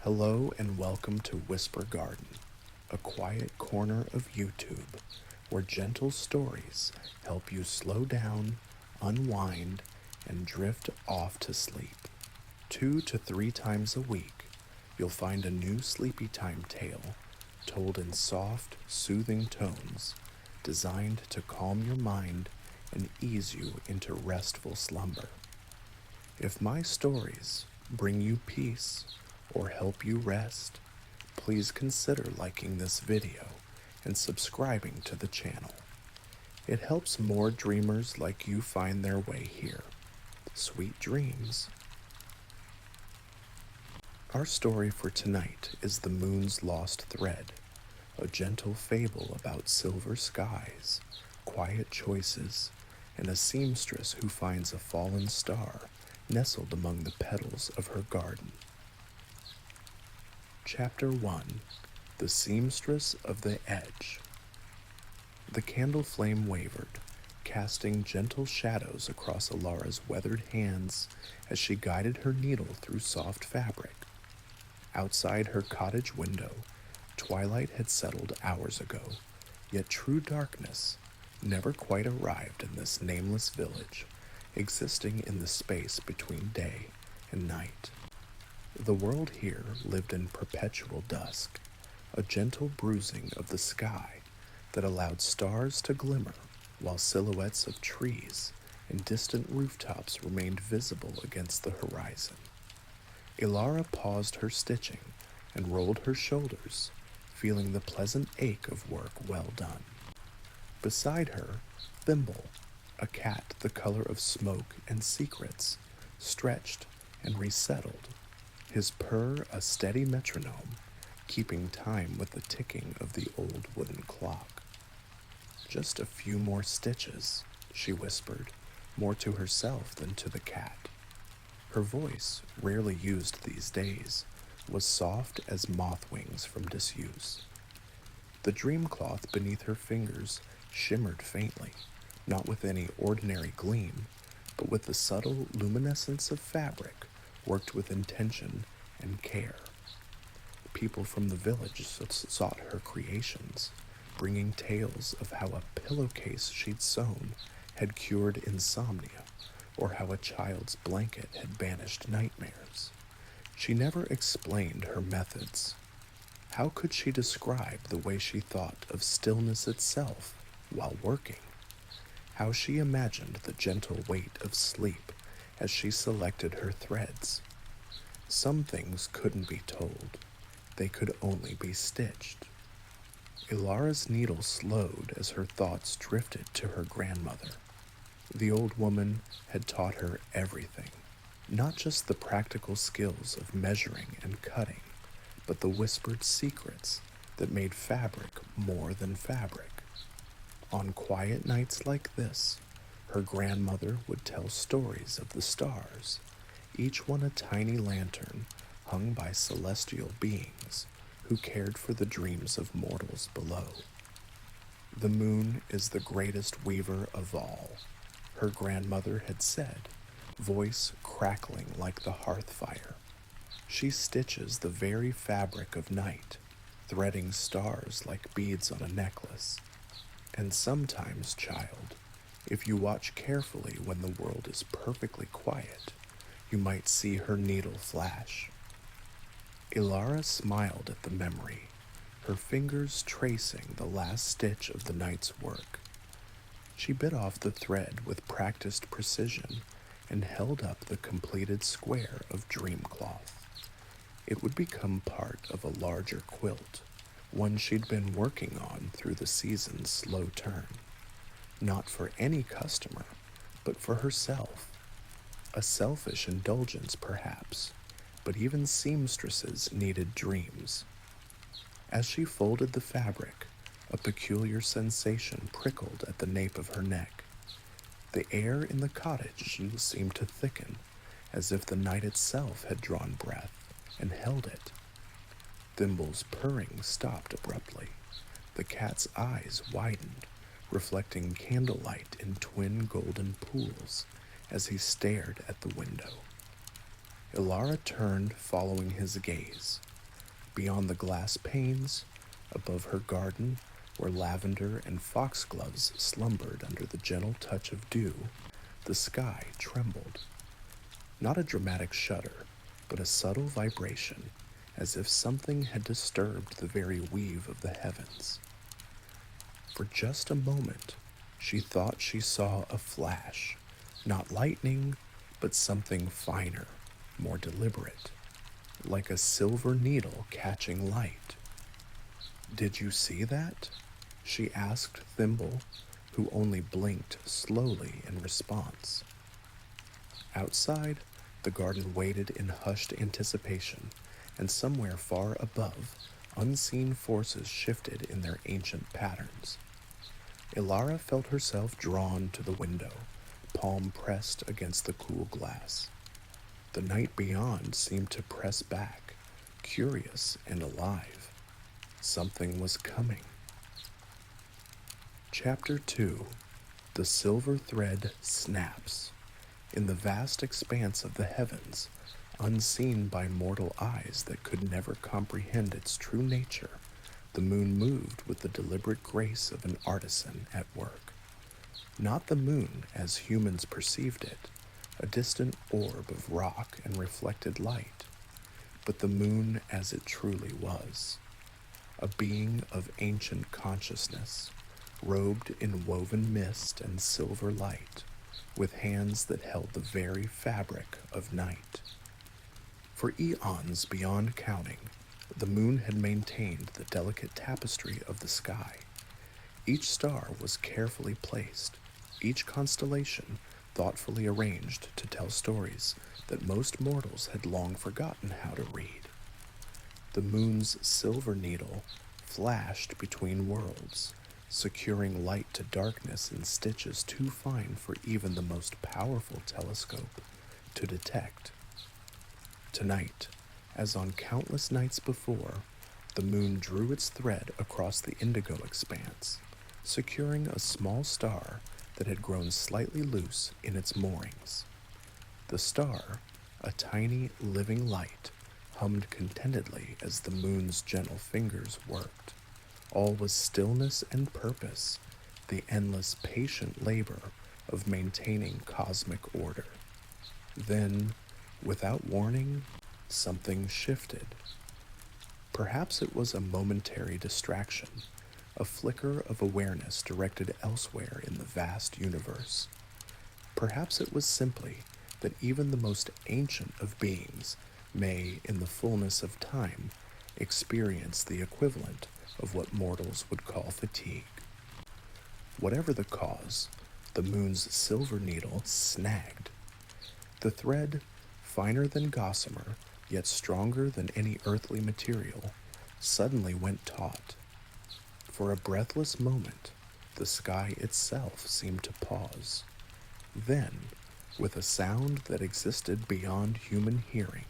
Hello and welcome to Whisper Garden, a quiet corner of YouTube where gentle stories help you slow down, unwind, and drift off to sleep. 2 to 3 times a week, you'll find a new sleepy time tale told in soft, soothing tones designed to calm your mind and ease you into restful slumber. If my stories bring you peace or help you rest, please consider liking this video and subscribing to the channel. It helps more dreamers like you find their way here. Sweet dreams. Our story for tonight is The Moon's Lost Thread, a gentle fable about silver skies, quiet choices, and a seamstress who finds a fallen star nestled among the petals of her garden. Chapter 1: The Seamstress of the Edge. The candle flame wavered, casting gentle shadows across Alara's weathered hands as she guided her needle through soft fabric. Outside her cottage window, twilight had settled hours ago, yet true darkness never quite arrived in this nameless village, existing in the space between day and night. The world here lived in perpetual dusk, a gentle bruising of the sky that allowed stars to glimmer while silhouettes of trees and distant rooftops remained visible against the horizon. Ilara paused her stitching and rolled her shoulders, feeling the pleasant ache of work well done. Beside her, Thimble, a cat the color of smoke and secrets, stretched and resettled, his purr a steady metronome, keeping time with the ticking of the old wooden clock. "Just a few more stitches," she whispered, more to herself than to the cat. Her voice, rarely used these days, was soft as moth wings from disuse. The dream cloth beneath her fingers shimmered faintly, not with any ordinary gleam, but with the subtle luminescence of fabric worked with intention and care. People from the village sought her creations, bringing tales of how a pillowcase she'd sewn had cured insomnia, or how a child's blanket had banished nightmares. She never explained her methods. How could she describe the way she thought of stillness itself while working? How she imagined the gentle weight of sleep as she selected her threads. Some things couldn't be told. They could only be stitched. Ilara's needle slowed as her thoughts drifted to her grandmother. The old woman had taught her everything, not just the practical skills of measuring and cutting, but the whispered secrets that made fabric more than fabric. On quiet nights like this, her grandmother would tell stories of the stars, each one a tiny lantern hung by celestial beings who cared for the dreams of mortals below. "The moon is the greatest weaver of all," her grandmother had said, voice crackling like the hearth fire. "She stitches the very fabric of night, threading stars like beads on a necklace. And sometimes, child, if you watch carefully when the world is perfectly quiet, you might see her needle flash." Ilara smiled at the memory, her fingers tracing the last stitch of the night's work. She bit off the thread with practiced precision and held up the completed square of dream cloth. It would become part of a larger quilt, one she'd been working on through the season's slow turn. Not for any customer, but for herself. A selfish indulgence, perhaps, but even seamstresses needed dreams. As she folded the fabric, a peculiar sensation prickled at the nape of her neck. The air in the cottage seemed to thicken, as if the night itself had drawn breath and held it. Thimble's purring stopped abruptly. The cat's eyes widened, reflecting candlelight in twin golden pools as he stared at the window. Ilara turned, following his gaze. Beyond the glass panes, above her garden, where lavender and foxgloves slumbered under the gentle touch of dew, the sky trembled. Not a dramatic shudder, but a subtle vibration, as if something had disturbed the very weave of the heavens. For just a moment, she thought she saw a flash, not lightning, but something finer, more deliberate, like a silver needle catching light. "Did you see that?" she asked Thimble, who only blinked slowly in response. Outside, the garden waited in hushed anticipation, and somewhere far above, unseen forces shifted in their ancient patterns. Ilara felt herself drawn to the window, palm pressed against the cool glass. The night beyond seemed to press back, curious and alive. Something was coming. Chapter 2. The Silver Thread Snaps. In the vast expanse of the heavens, unseen by mortal eyes that could never comprehend its true nature, the moon moved with the deliberate grace of an artisan at work. Not the moon as humans perceived it, a distant orb of rock and reflected light, but the moon as it truly was, a being of ancient consciousness, robed in woven mist and silver light, with hands that held the very fabric of night. For eons beyond counting, the moon had maintained the delicate tapestry of the sky. Each star was carefully placed, each constellation thoughtfully arranged to tell stories that most mortals had long forgotten how to read. The moon's silver needle flashed between worlds, securing light to darkness in stitches too fine for even the most powerful telescope to detect. Tonight, as on countless nights before, the moon drew its thread across the indigo expanse, securing a small star that had grown slightly loose in its moorings. The star, a tiny living light, hummed contentedly as the moon's gentle fingers worked. All was stillness and purpose, the endless patient labor of maintaining cosmic order. Then, without warning, something shifted. Perhaps it was a momentary distraction, a flicker of awareness directed elsewhere in the vast universe. Perhaps it was simply that even the most ancient of beings may, in the fullness of time, experience the equivalent of what mortals would call fatigue. Whatever the cause, the moon's silver needle snagged. The thread, finer than gossamer, yet stronger than any earthly material, suddenly went taut. For a breathless moment, the sky itself seemed to pause. Then, with a sound that existed beyond human hearing,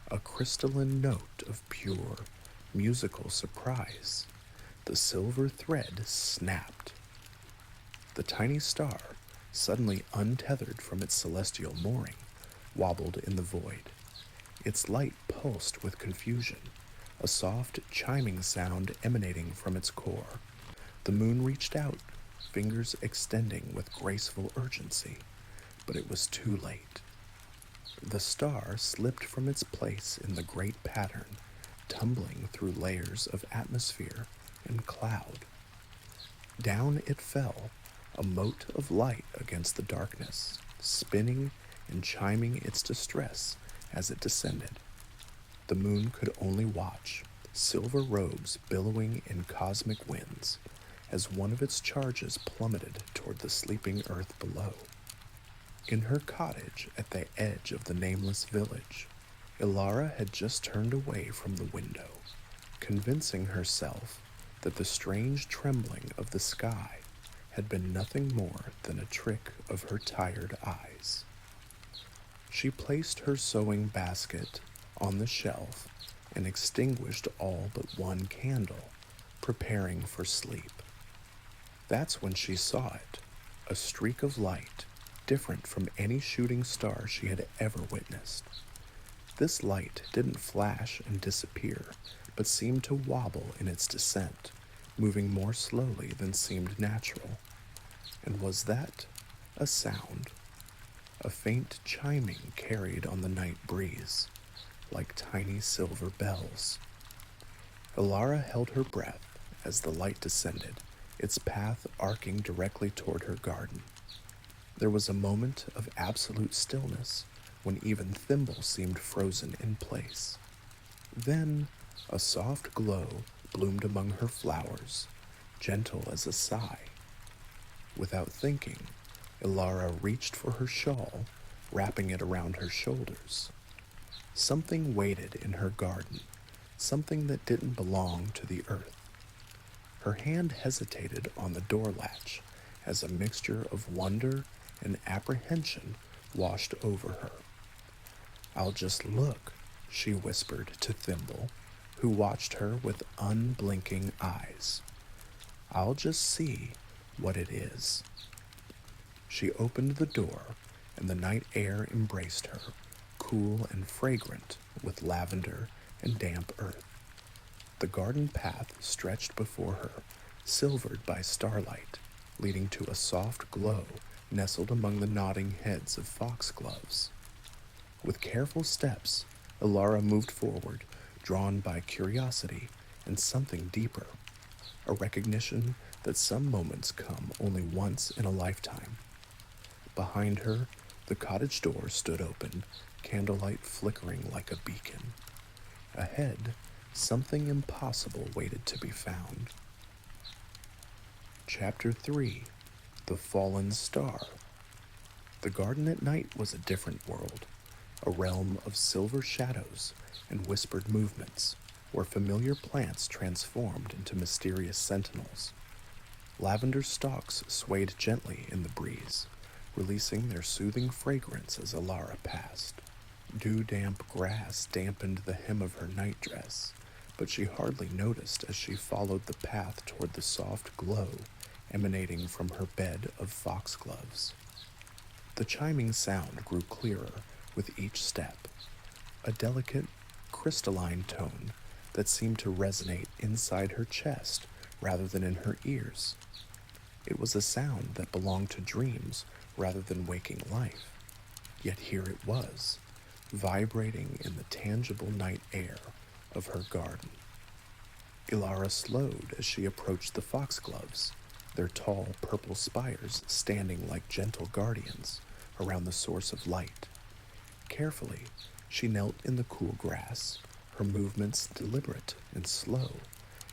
a crystalline note of pure, musical surprise, the silver thread snapped. The tiny star, suddenly untethered from its celestial mooring, wobbled in the void. Its light pulsed with confusion, a soft, chiming sound emanating from its core. The moon reached out, fingers extending with graceful urgency, but it was too late. The star slipped from its place in the great pattern, tumbling through layers of atmosphere and cloud. Down it fell, a mote of light against the darkness, spinning and chiming its distress as it descended. The moon could only watch, silver robes billowing in cosmic winds, as one of its charges plummeted toward the sleeping earth below. In her cottage at the edge of the nameless village, Ilara had just turned away from the window, convincing herself that the strange trembling of the sky had been nothing more than a trick of her tired eyes. She placed her sewing basket on the shelf and extinguished all but one candle, preparing for sleep. That's when she saw it, a streak of light, different from any shooting star she had ever witnessed. This light didn't flash and disappear, but seemed to wobble in its descent, moving more slowly than seemed natural. And was that a sound? A faint chiming carried on the night breeze, like tiny silver bells. Ilara held her breath as the light descended, its path arcing directly toward her garden. There was a moment of absolute stillness when even Thimble seemed frozen in place. Then a soft glow bloomed among her flowers, gentle as a sigh. Without thinking, Ilara reached for her shawl, wrapping it around her shoulders. Something waited in her garden, something that didn't belong to the earth. Her hand hesitated on the door latch as a mixture of wonder and apprehension washed over her. "I'll just look," she whispered to Thimble, who watched her with unblinking eyes. "I'll just see what it is." She opened the door, and the night air embraced her, cool and fragrant with lavender and damp earth. The garden path stretched before her, silvered by starlight, leading to a soft glow nestled among the nodding heads of foxgloves. With careful steps, Ilara moved forward, drawn by curiosity and something deeper, a recognition that some moments come only once in a lifetime. Behind her, the cottage door stood open, candlelight flickering like a beacon. Ahead, something impossible waited to be found. Chapter 3: The Fallen Star. The garden at night was a different world, a realm of silver shadows and whispered movements, where familiar plants transformed into mysterious sentinels. Lavender stalks swayed gently in the breeze, releasing their soothing fragrance as Ilara passed. Dew-damp grass dampened the hem of her nightdress, but she hardly noticed as she followed the path toward the soft glow emanating from her bed of foxgloves. The chiming sound grew clearer with each step, a delicate, crystalline tone that seemed to resonate inside her chest rather than in her ears. It was a sound that belonged to dreams rather than waking life, yet here it was, vibrating in the tangible night air of her garden. Ilara slowed as she approached the foxgloves, their tall purple spires standing like gentle guardians around the source of light. Carefully, she knelt in the cool grass, her movements deliberate and slow,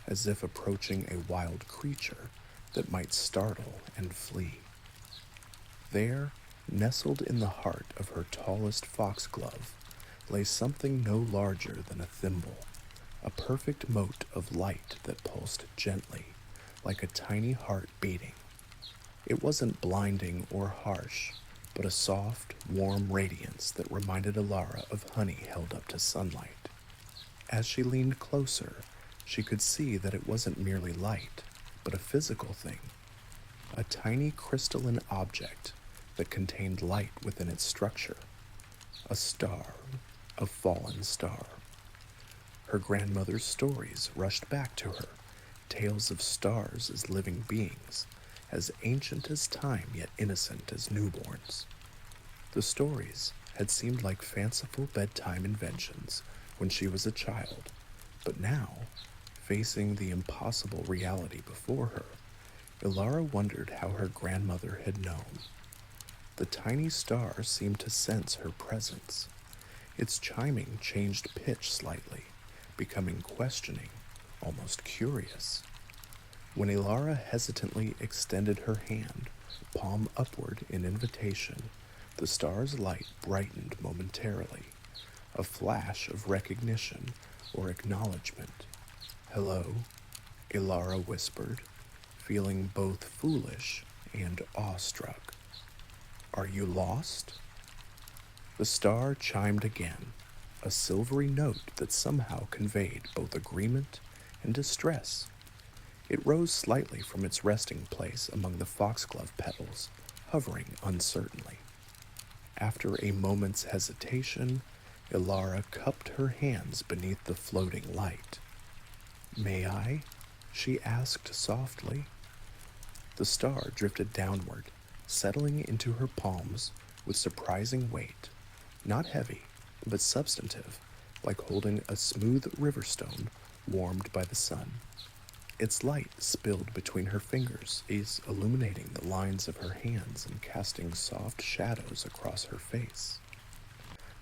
as if approaching a wild creature that might startle and flee. There, nestled in the heart of her tallest foxglove, lay something no larger than a thimble, a perfect mote of light that pulsed gently, like a tiny heart beating. It wasn't blinding or harsh, but a soft, warm radiance that reminded Ilara of honey held up to sunlight. As she leaned closer, she could see that it wasn't merely light, but a physical thing, a tiny crystalline object that contained light within its structure, a star, a fallen star. Her grandmother's stories rushed back to her, tales of stars as living beings, as ancient as time yet innocent as newborns. The stories had seemed like fanciful bedtime inventions when she was a child, but now, facing the impossible reality before her, Ilara wondered how her grandmother had known. The tiny star seemed to sense her presence. Its chiming changed pitch slightly, becoming questioning, almost curious. When Ilara hesitantly extended her hand, palm upward in invitation, the star's light brightened momentarily, a flash of recognition or acknowledgement. "Hello," Ilara whispered, feeling both foolish and awestruck. "Are you lost?" The star chimed again, a silvery note that somehow conveyed both agreement and distress. It rose slightly from its resting place among the foxglove petals, hovering uncertainly. After a moment's hesitation, Ilara cupped her hands beneath the floating light. May I? She asked softly. The star drifted downward, settling into her palms with surprising weight, not heavy, but substantive, like holding a smooth river stone warmed by the sun. Its light spilled between her fingers, illuminating the lines of her hands and casting soft shadows across her face.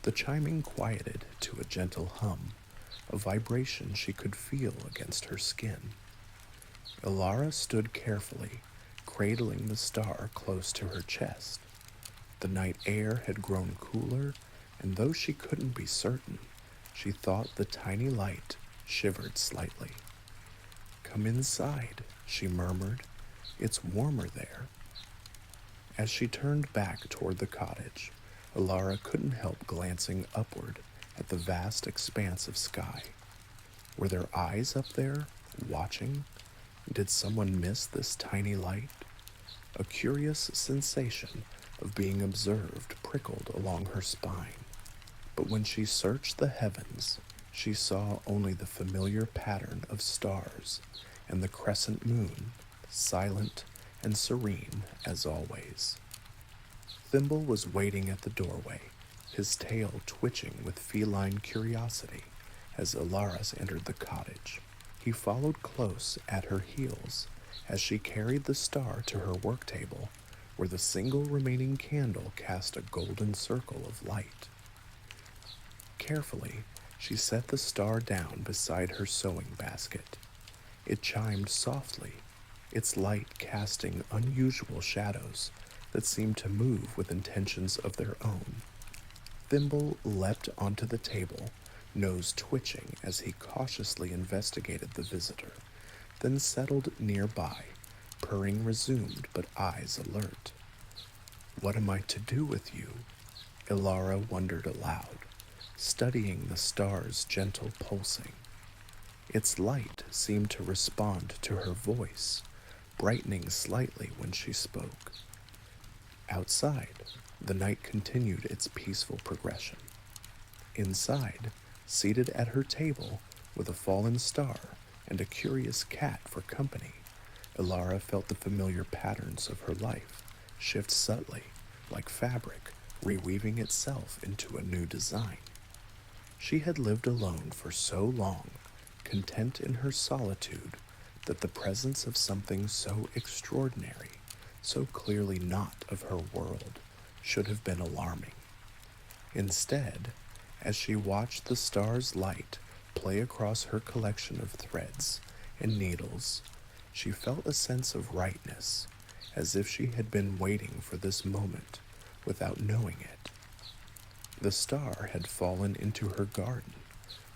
The chiming quieted to a gentle hum, a vibration she could feel against her skin. Ilara stood carefully, cradling the star close to her chest. The night air had grown cooler, and though she couldn't be certain, she thought the tiny light shivered slightly. "Come inside," she murmured. "It's warmer there." As she turned back toward the cottage, Ilara couldn't help glancing upward at the vast expanse of sky. Were there eyes up there, watching? Did someone miss this tiny light? A curious sensation of being observed prickled along her spine. But when she searched the heavens, she saw only the familiar pattern of stars and the crescent moon, silent and serene as always. Thimble was waiting at the doorway, his tail twitching with feline curiosity as Ilaris entered the cottage. He followed close at her heels as she carried the star to her work table, where the single remaining candle cast a golden circle of light. Carefully, she set the star down beside her sewing basket. It chimed softly, its light casting unusual shadows that seemed to move with intentions of their own. Thimble leapt onto the table, nose twitching as he cautiously investigated the visitor, then settled nearby, purring resumed but eyes alert. "What am I to do with you?" Ilara wondered aloud, studying the star's gentle pulsing. Its light seemed to respond to her voice, brightening slightly when she spoke. Outside, the night continued its peaceful progression. Inside, seated at her table with a fallen star and a curious cat for company, Ilara felt the familiar patterns of her life shift subtly, like fabric reweaving itself into a new design. She had lived alone for so long, content in her solitude, that the presence of something so extraordinary, so clearly not of her world, should have been alarming. Instead, as she watched the star's light play across her collection of threads and needles, she felt a sense of rightness, as if she had been waiting for this moment without knowing it. The star had fallen into her garden.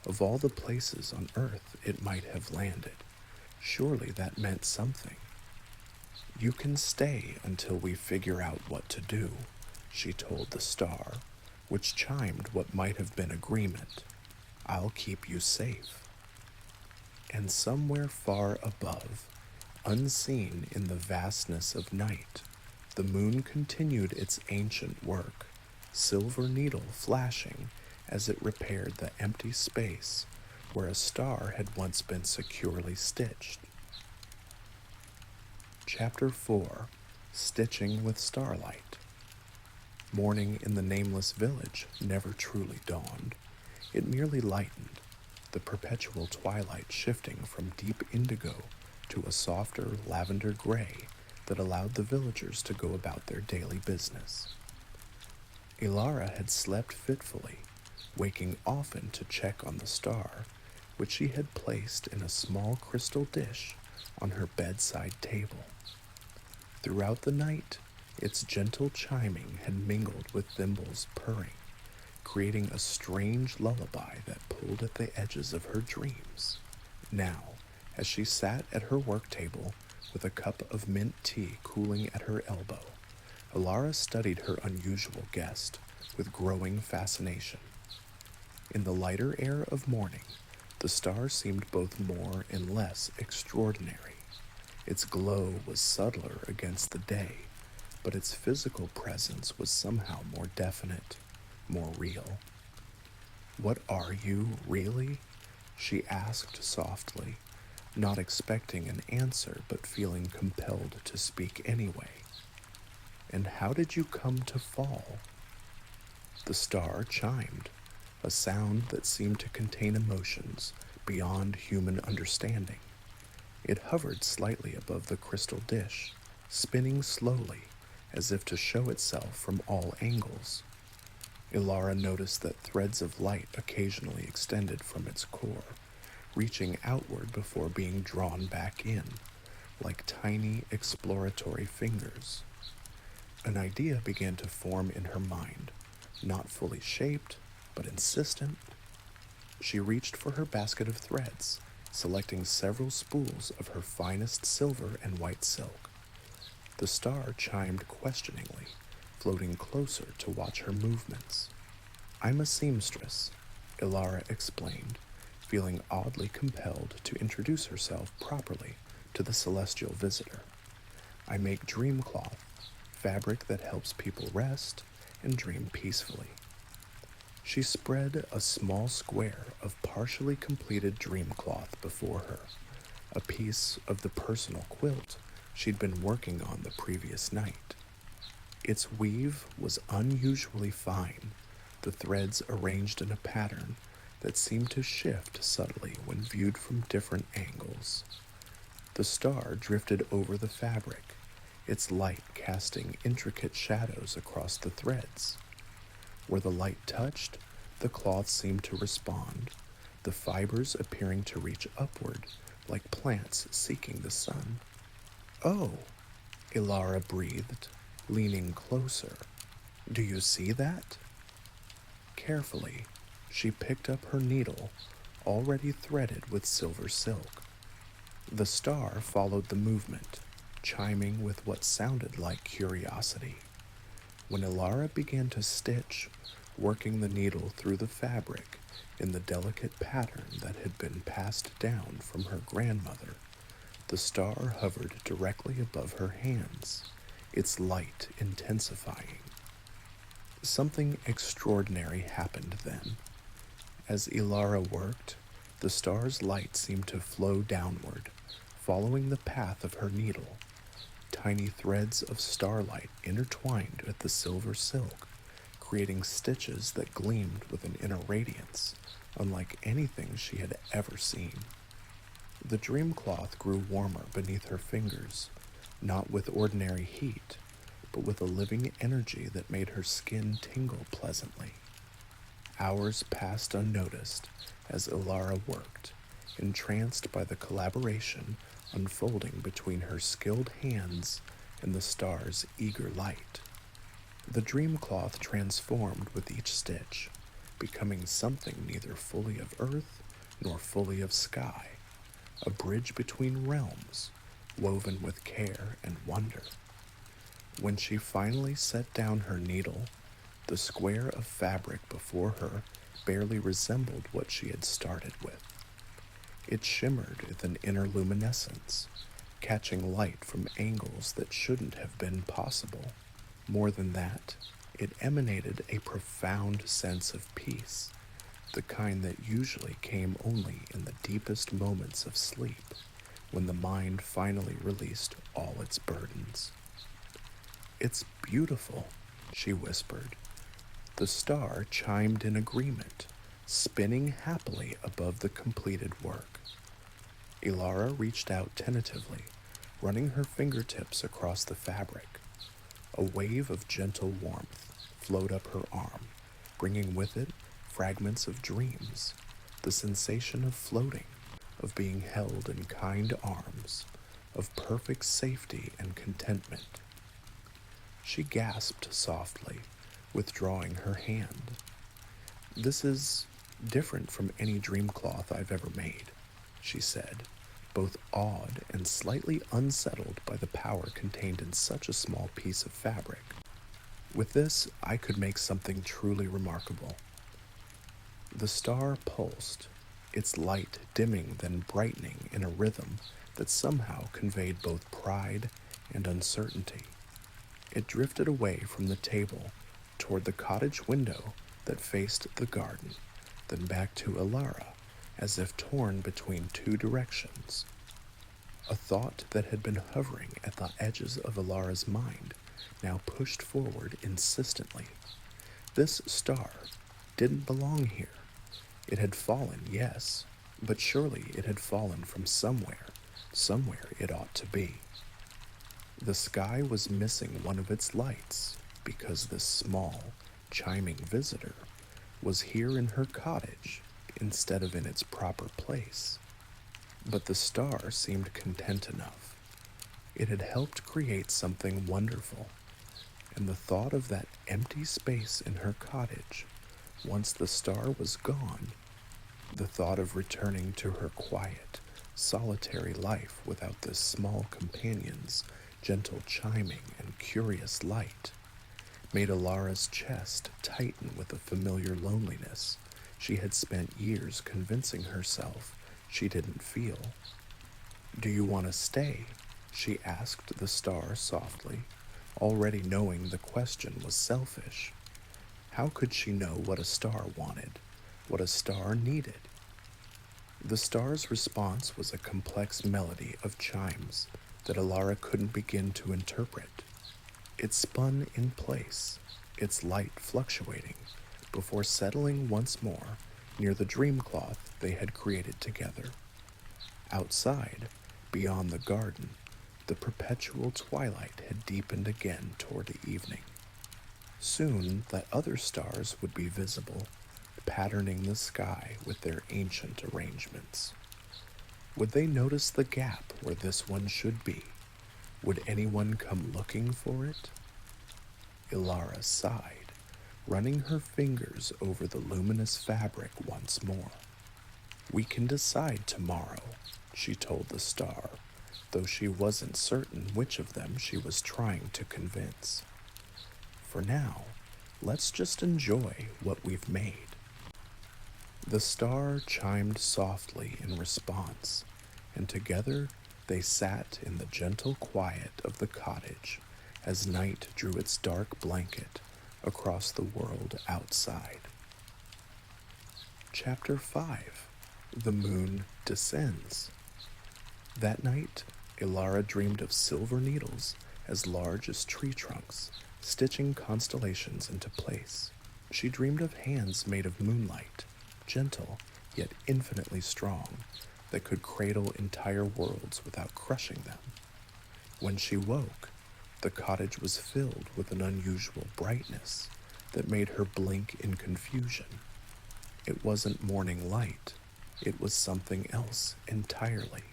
Of all the places on earth it might have landed, surely that meant something. "You can stay until we figure out what to do," she told the star, which chimed what might have been agreement. "I'll keep you safe." And somewhere far above, unseen in the vastness of night, the moon continued its ancient work, silver needle flashing as it repaired the empty space where a star had once been securely stitched. Chapter 4. Stitching with Starlight. Morning in the nameless village never truly dawned. It merely lightened, the perpetual twilight shifting from deep indigo to a softer lavender gray that allowed the villagers to go about their daily business. Ilara had slept fitfully, waking often to check on the star, which she had placed in a small crystal dish on her bedside table. Throughout the night, its gentle chiming had mingled with Thimble's purring, creating a strange lullaby that pulled at the edges of her dreams. Now, as she sat at her work table with a cup of mint tea cooling at her elbow, Ilara studied her unusual guest with growing fascination. In the lighter air of morning, the star seemed both more and less extraordinary. Its glow was subtler against the day, but its physical presence was somehow more definite, more real. "What are you, really?" she asked softly, not expecting an answer but feeling compelled to speak anyway. "And how did you come to fall?" The star chimed, a sound that seemed to contain emotions beyond human understanding. It hovered slightly above the crystal dish, spinning slowly, as if to show itself from all angles. Ilara noticed that threads of light occasionally extended from its core, reaching outward before being drawn back in, like tiny exploratory fingers. An idea began to form in her mind, not fully shaped, but insistent. She reached for her basket of threads, selecting several spools of her finest silver and white silk. The star chimed questioningly, floating closer to watch her movements. "I'm a seamstress," Ilara explained, feeling oddly compelled to introduce herself properly to the celestial visitor. "I make dream cloth, fabric that helps people rest and dream peacefully." She spread a small square of partially completed dream cloth before her, a piece of the personal quilt she'd been working on the previous night. Its weave was unusually fine, the threads arranged in a pattern that seemed to shift subtly when viewed from different angles. The star drifted over the fabric, its light casting intricate shadows across the threads. Where the light touched, the cloth seemed to respond, the fibers appearing to reach upward like plants seeking the sun. "Oh," Ilara breathed, leaning closer. "Do you see that?" Carefully, she picked up her needle, already threaded with silver silk. The star followed the movement, chiming with what sounded like curiosity. When Ilara began to stitch, working the needle through the fabric in the delicate pattern that had been passed down from her grandmother, the star hovered directly above her hands, its light intensifying. Something extraordinary happened then. As Ilara worked, the star's light seemed to flow downward, following the path of her needle. Tiny threads of starlight intertwined with the silver silk, creating stitches that gleamed with an inner radiance, unlike anything she had ever seen. The dream cloth grew warmer beneath her fingers, not with ordinary heat, but with a living energy that made her skin tingle pleasantly. Hours passed unnoticed as Ilara worked, entranced by the collaboration unfolding between her skilled hands and the star's eager light. The dream cloth transformed with each stitch, becoming something neither fully of earth nor fully of sky, a bridge between realms, woven with care and wonder. When she finally set down her needle, the square of fabric before her barely resembled what she had started with. It shimmered with an inner luminescence, catching light from angles that shouldn't have been possible. More than that, it emanated a profound sense of peace, the kind that usually came only in the deepest moments of sleep, when the mind finally released all its burdens. "It's beautiful," she whispered. The star chimed in agreement, spinning happily above the completed work. Ilara reached out tentatively, running her fingertips across the fabric. A wave of gentle warmth flowed up her arm, bringing with it fragments of dreams, the sensation of floating, of being held in kind arms, of perfect safety and contentment. She gasped softly, withdrawing her hand. "This is different from any dream cloth I've ever made," she said, both awed and slightly unsettled by the power contained in such a small piece of fabric. "With this, I could make something truly remarkable." The star pulsed, its light dimming then brightening in a rhythm that somehow conveyed both pride and uncertainty. It drifted away from the table toward the cottage window that faced the garden, then back to Ilara, as if torn between two directions. A thought that had been hovering at the edges of Alara's mind now pushed forward insistently. This star didn't belong here. It had fallen, yes, but surely it had fallen from somewhere, somewhere it ought to be. The sky was missing one of its lights because this small, chiming visitor was here in her cottage instead of in its proper place. But the star seemed content enough. It had helped create something wonderful, and the thought of that empty space in her cottage, once the star was gone, the thought of returning to her quiet, solitary life without this small companion's gentle chiming and curious light, made Alara's chest tighten with a familiar loneliness she had spent years convincing herself she didn't feel. "Do you want to stay?" she asked the star softly, already knowing the question was selfish. How could she know what a star wanted, what a star needed? The star's response was a complex melody of chimes that Alara couldn't begin to interpret. It spun in place, its light fluctuating, before settling once more near the dream cloth they had created together. Outside, beyond the garden, the perpetual twilight had deepened again toward the evening. Soon the other stars would be visible, patterning the sky with their ancient arrangements. Would they notice the gap where this one should be? Would anyone come looking for it? Ilara sighed, running her fingers over the luminous fabric once more. "We can decide tomorrow," she told the star, though she wasn't certain which of them she was trying to convince. "For now, let's just enjoy what we've made." The star chimed softly in response, and together they sat in the gentle quiet of the cottage as night drew its dark blanket across the world outside. Chapter 5. The Moon Descends. That night, Ilara dreamed of silver needles as large as tree trunks, stitching constellations into place. She dreamed of hands made of moonlight, gentle yet infinitely strong, that could cradle entire worlds without crushing them. When she woke, the cottage was filled with an unusual brightness that made her blink in confusion. It wasn't morning light, it was something else entirely.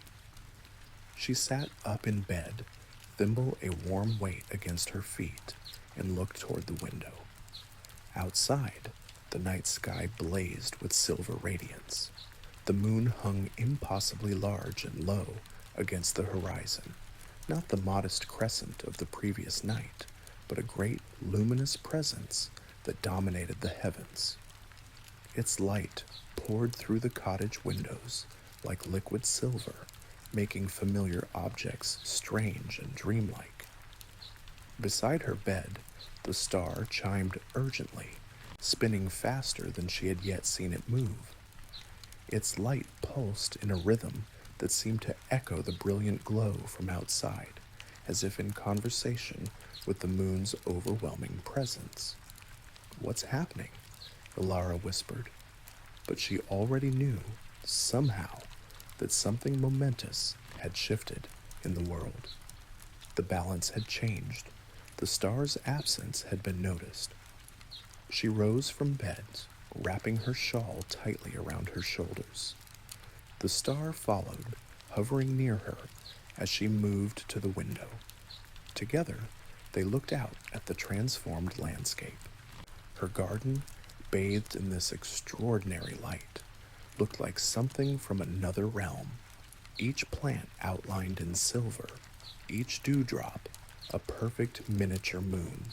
She sat up in bed, thimble a warm weight against her feet, and looked toward the window. Outside, the night sky blazed with silver radiance. The moon hung impossibly large and low against the horizon, not the modest crescent of the previous night, but a great luminous presence that dominated the heavens. Its light poured through the cottage windows like liquid silver, making familiar objects strange and dreamlike. Beside her bed, the star chimed urgently, spinning faster than she had yet seen it move. Its light pulsed in a rhythm that seemed to echo the brilliant glow from outside, as if in conversation with the moon's overwhelming presence. "What's happening?" Ilara whispered, but she already knew, somehow, that something momentous had shifted in the world. The balance had changed. The star's absence had been noticed. She rose from bed, wrapping her shawl tightly around her shoulders. The star followed, hovering near her as she moved to the window. Together, they looked out at the transformed landscape. Her garden, bathed in this extraordinary light, looked like something from another realm, each plant outlined in silver, each dewdrop a perfect miniature moon.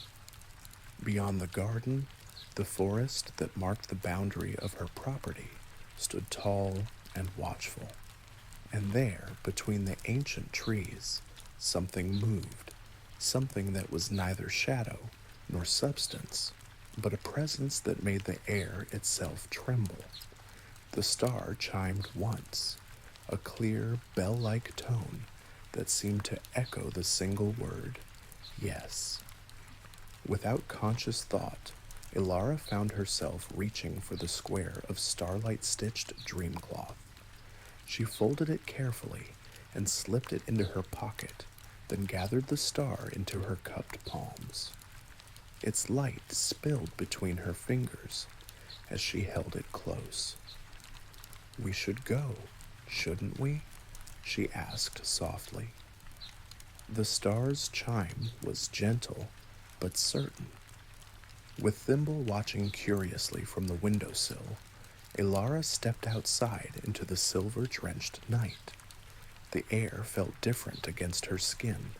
Beyond the garden, the forest that marked the boundary of her property stood tall and watchful. And there, between the ancient trees, something moved, something that was neither shadow nor substance, but a presence that made the air itself tremble. The star chimed once, a clear, bell-like tone that seemed to echo the single word, yes. Without conscious thought, Ilara found herself reaching for the square of starlight-stitched dreamcloth. She folded it carefully and slipped it into her pocket, then gathered the star into her cupped palms. Its light spilled between her fingers as she held it close. "We should go, shouldn't we?" she asked softly. The star's chime was gentle but certain. With Thimble watching curiously from the windowsill, Ilara stepped outside into the silver-drenched night. The air felt different against her skin,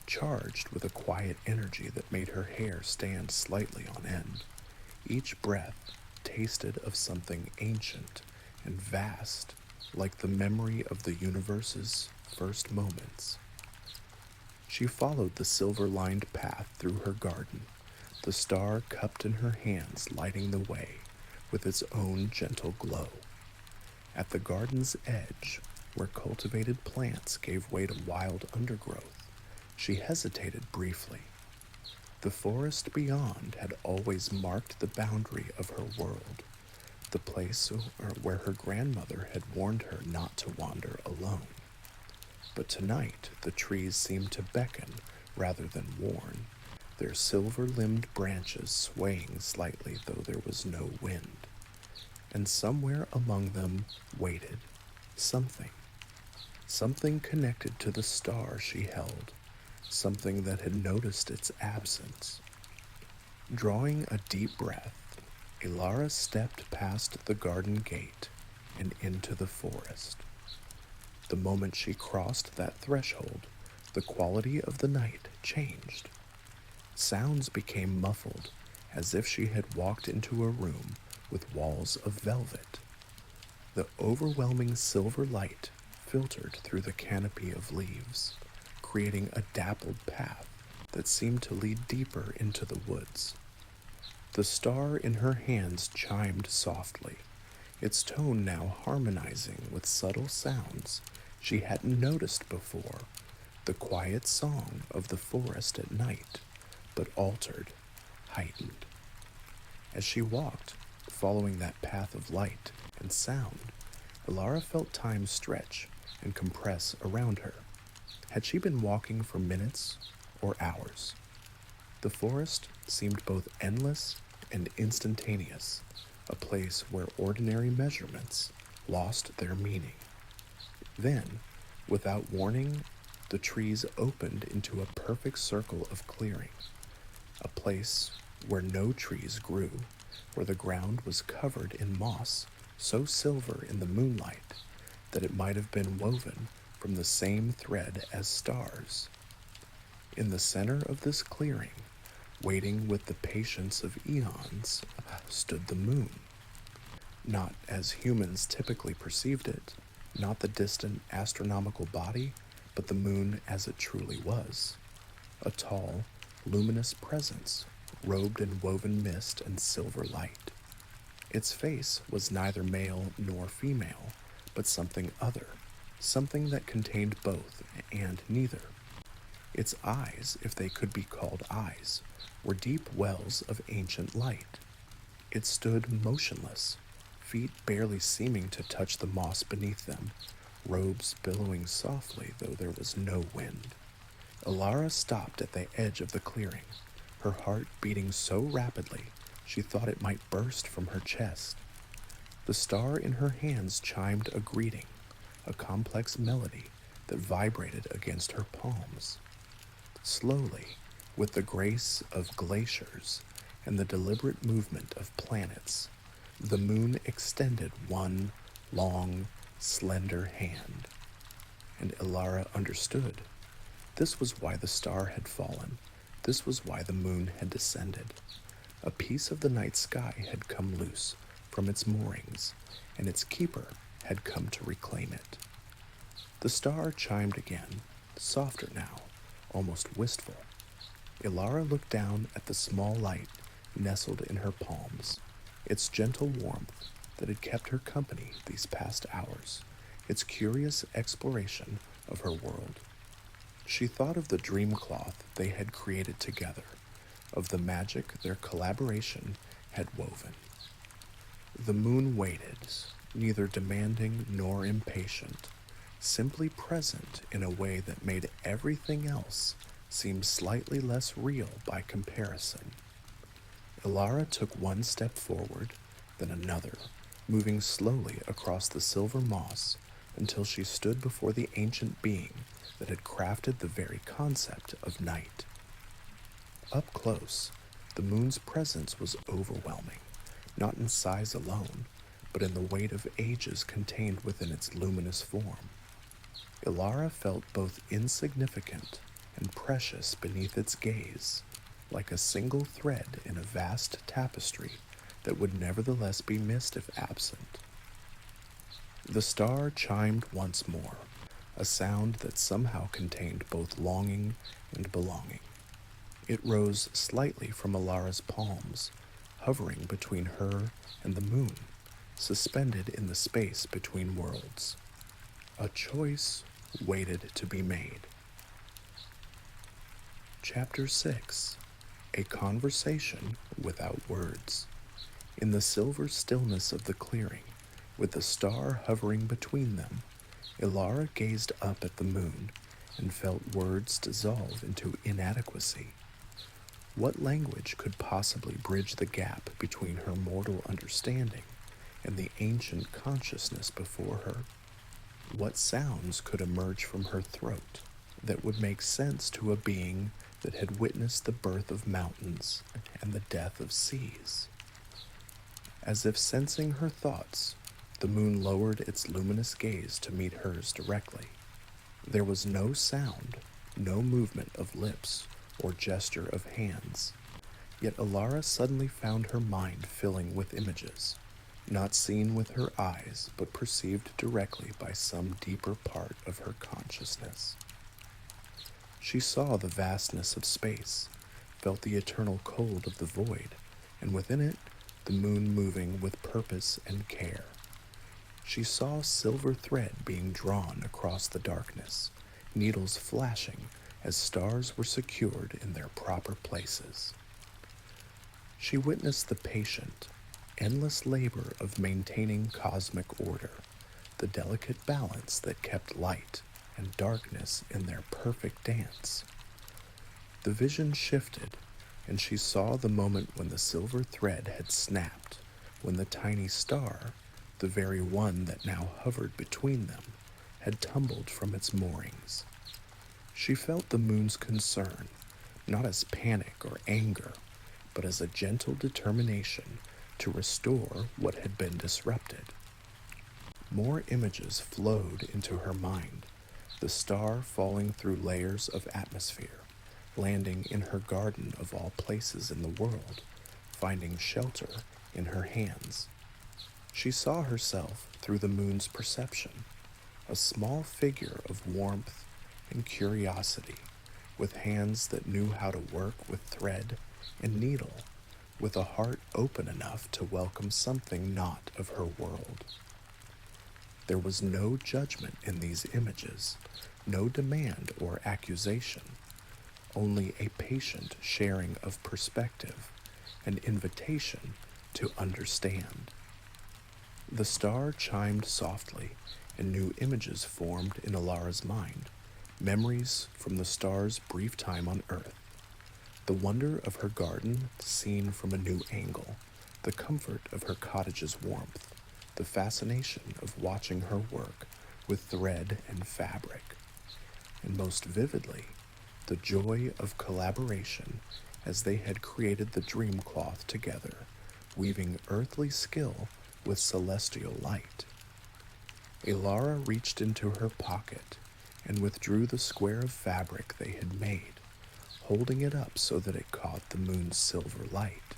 charged with a quiet energy that made her hair stand slightly on end. Each breath tasted of something ancient and vast, like the memory of the universe's first moments. She followed the silver-lined path through her garden, the star cupped in her hands lighting the way with its own gentle glow. At the garden's edge, where cultivated plants gave way to wild undergrowth, she hesitated briefly. The forest beyond had always marked the boundary of her world, the place where her grandmother had warned her not to wander alone. But tonight the trees seemed to beckon rather than warn, their silver-limbed branches swaying slightly though there was no wind. And somewhere among them waited something. Something connected to the star she held, something that had noticed its absence. Drawing a deep breath, Ilara stepped past the garden gate and into the forest. The moment she crossed that threshold, the quality of the night changed. Sounds became muffled, as if she had walked into a room with walls of velvet. The overwhelming silver light filtered through the canopy of leaves, creating a dappled path that seemed to lead deeper into the woods. The star in her hands chimed softly, its tone now harmonizing with subtle sounds she hadn't noticed before, the quiet song of the forest at night, but altered, heightened. As she walked, following that path of light and sound, Ilara felt time stretch and compress around her. Had she been walking for minutes or hours? The forest seemed both endless and instantaneous, a place where ordinary measurements lost their meaning. Then, without warning, the trees opened into a perfect circle of clearing, a place where no trees grew, where the ground was covered in moss so silver in the moonlight that it might have been woven from the same thread as stars. In the center of this clearing, waiting with the patience of eons, stood the moon. Not as humans typically perceived it, not the distant astronomical body, but the moon as it truly was. A tall, luminous presence, robed in woven mist and silver light. Its face was neither male nor female, but something other, something that contained both and neither. Its eyes, if they could be called eyes, were deep wells of ancient light. It stood motionless, feet barely seeming to touch the moss beneath them, robes billowing softly though there was no wind. Ilara stopped at the edge of the clearing, her heart beating so rapidly she thought it might burst from her chest. The star in her hands chimed a greeting, a complex melody that vibrated against her palms. Slowly, with the grace of glaciers and the deliberate movement of planets, the moon extended one long, slender hand. And Ilara understood. This was why the star had fallen. This was why the moon had descended. A piece of the night sky had come loose from its moorings, and its keeper had come to reclaim it. The star chimed again, softer now, almost wistful. Ilara looked down at the small light nestled in her palms, its gentle warmth that had kept her company these past hours, its curious exploration of her world. She thought of the dream cloth they had created together, of the magic their collaboration had woven. The moon waited, neither demanding nor impatient, simply present in a way that made everything else seem slightly less real by comparison. Ilara took one step forward, then another, moving slowly across the silver moss until she stood before the ancient being that had crafted the very concept of night. Up close, the moon's presence was overwhelming, not in size alone, but in the weight of ages contained within its luminous form. Ilara felt both insignificant and precious beneath its gaze, like a single thread in a vast tapestry that would nevertheless be missed if absent. The star chimed once more, a sound that somehow contained both longing and belonging. It rose slightly from Ilara's palms, hovering between her and the moon, suspended in the space between worlds. A choice waited to be made. Chapter 6. A Conversation Without Words. In the silver stillness of the clearing, with the star hovering between them, Ilara gazed up at the moon and felt words dissolve into inadequacy. What language could possibly bridge the gap between her mortal understanding and the ancient consciousness before her? What sounds could emerge from her throat that would make sense to a being that had witnessed the birth of mountains and the death of seas? As if sensing her thoughts, the moon lowered its luminous gaze to meet hers directly. There was no sound, no movement of lips or gesture of hands, yet Ilara suddenly found her mind filling with images, not seen with her eyes but perceived directly by some deeper part of her consciousness. She saw the vastness of space, felt the eternal cold of the void, and within it, the moon moving with purpose and care. She saw silver thread being drawn across the darkness, needles flashing as stars were secured in their proper places. She witnessed the patient, endless labor of maintaining cosmic order, the delicate balance that kept light and darkness in their perfect dance. The vision shifted, and she saw the moment when the silver thread had snapped, when the tiny star, the very one that now hovered between them, had tumbled from its moorings. She felt the moon's concern, not as panic or anger, but as a gentle determination to restore what had been disrupted. More images flowed into her mind, the star falling through layers of atmosphere, landing in her garden of all places in the world, finding shelter in her hands. She saw herself through the moon's perception, a small figure of warmth and curiosity, with hands that knew how to work with thread and needle, with a heart open enough to welcome something not of her world. There was no judgment in these images, no demand or accusation, only a patient sharing of perspective, an invitation to understand. The star chimed softly, and new images formed in Ilara's mind, memories from the star's brief time on Earth. The wonder of her garden seen from a new angle, the comfort of her cottage's warmth, the fascination of watching her work with thread and fabric, and most vividly, the joy of collaboration as they had created the dream cloth together, weaving earthly skill with celestial light. Ilara reached into her pocket and withdrew the square of fabric they had made, holding it up so that it caught the moon's silver light.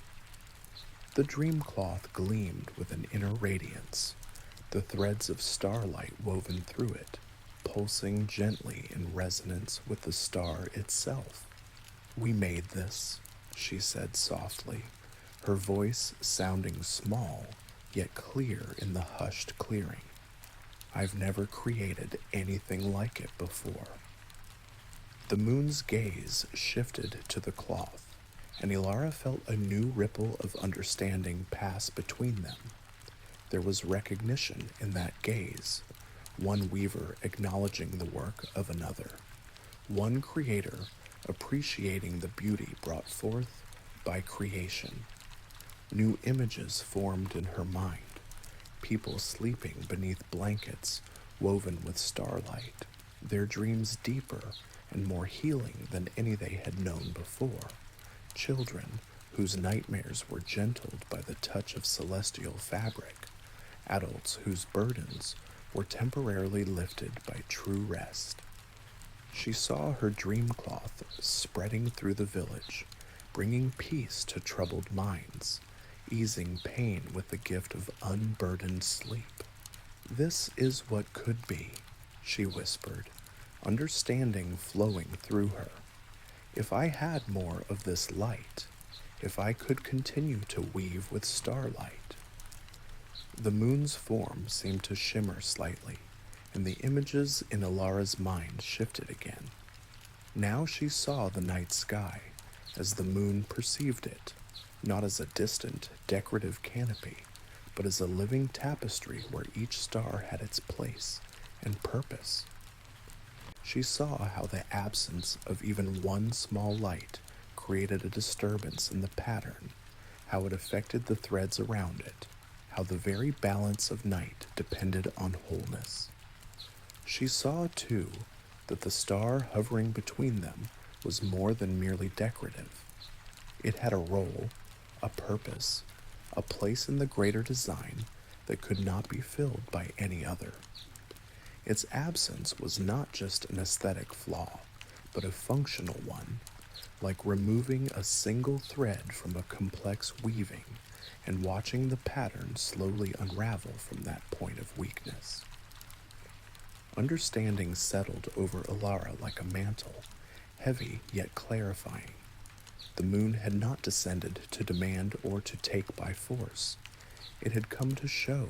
The dream cloth gleamed with an inner radiance, the threads of starlight woven through it, pulsing gently in resonance with the star itself. "We made this," she said softly, her voice sounding small yet clear in the hushed clearing. "I've never created anything like it before." The moon's gaze shifted to the cloth, and Ilara felt a new ripple of understanding pass between them. There was recognition in that gaze, one weaver acknowledging the work of another, one creator appreciating the beauty brought forth by creation. New images formed in her mind, people sleeping beneath blankets woven with starlight, their dreams deeper and more healing than any they had known before, children whose nightmares were gentled by the touch of celestial fabric, adults whose burdens were temporarily lifted by true rest. She saw her dream cloth spreading through the village, bringing peace to troubled minds, easing pain with the gift of unburdened sleep. "This is what could be," she whispered, understanding flowing through her. "If I had more of this light, if I could continue to weave with starlight." The moon's form seemed to shimmer slightly, and the images in Ilara's mind shifted again. Now she saw the night sky as the moon perceived it, not as a distant, decorative canopy, but as a living tapestry where each star had its place and purpose. She saw how the absence of even one small light created a disturbance in the pattern, how it affected the threads around it, how the very balance of night depended on wholeness. She saw, too, that the star hovering between them was more than merely decorative. It had a role, a purpose, a place in the greater design that could not be filled by any other. Its absence was not just an aesthetic flaw, but a functional one, like removing a single thread from a complex weaving and watching the pattern slowly unravel from that point of weakness. Understanding settled over Ilara like a mantle, heavy yet clarifying. The moon had not descended to demand or to take by force. It had come to show,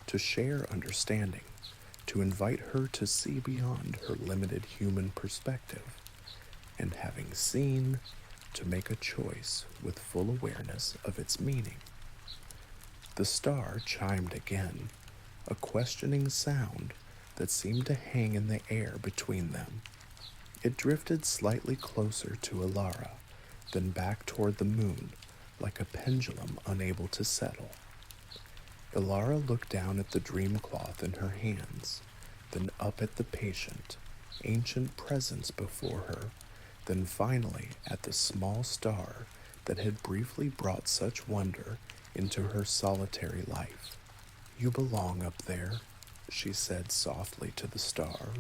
to share understanding, to invite her to see beyond her limited human perspective, and having seen, to make a choice with full awareness of its meaning. The star chimed again, a questioning sound that seemed to hang in the air between them. It drifted slightly closer to Ilara, then back toward the moon, like a pendulum unable to settle. Ilara looked down at the dream cloth in her hands, then up at the patient, ancient presence before her, then finally at the small star that had briefly brought such wonder into her solitary life. "You belong up there," she said softly to the star,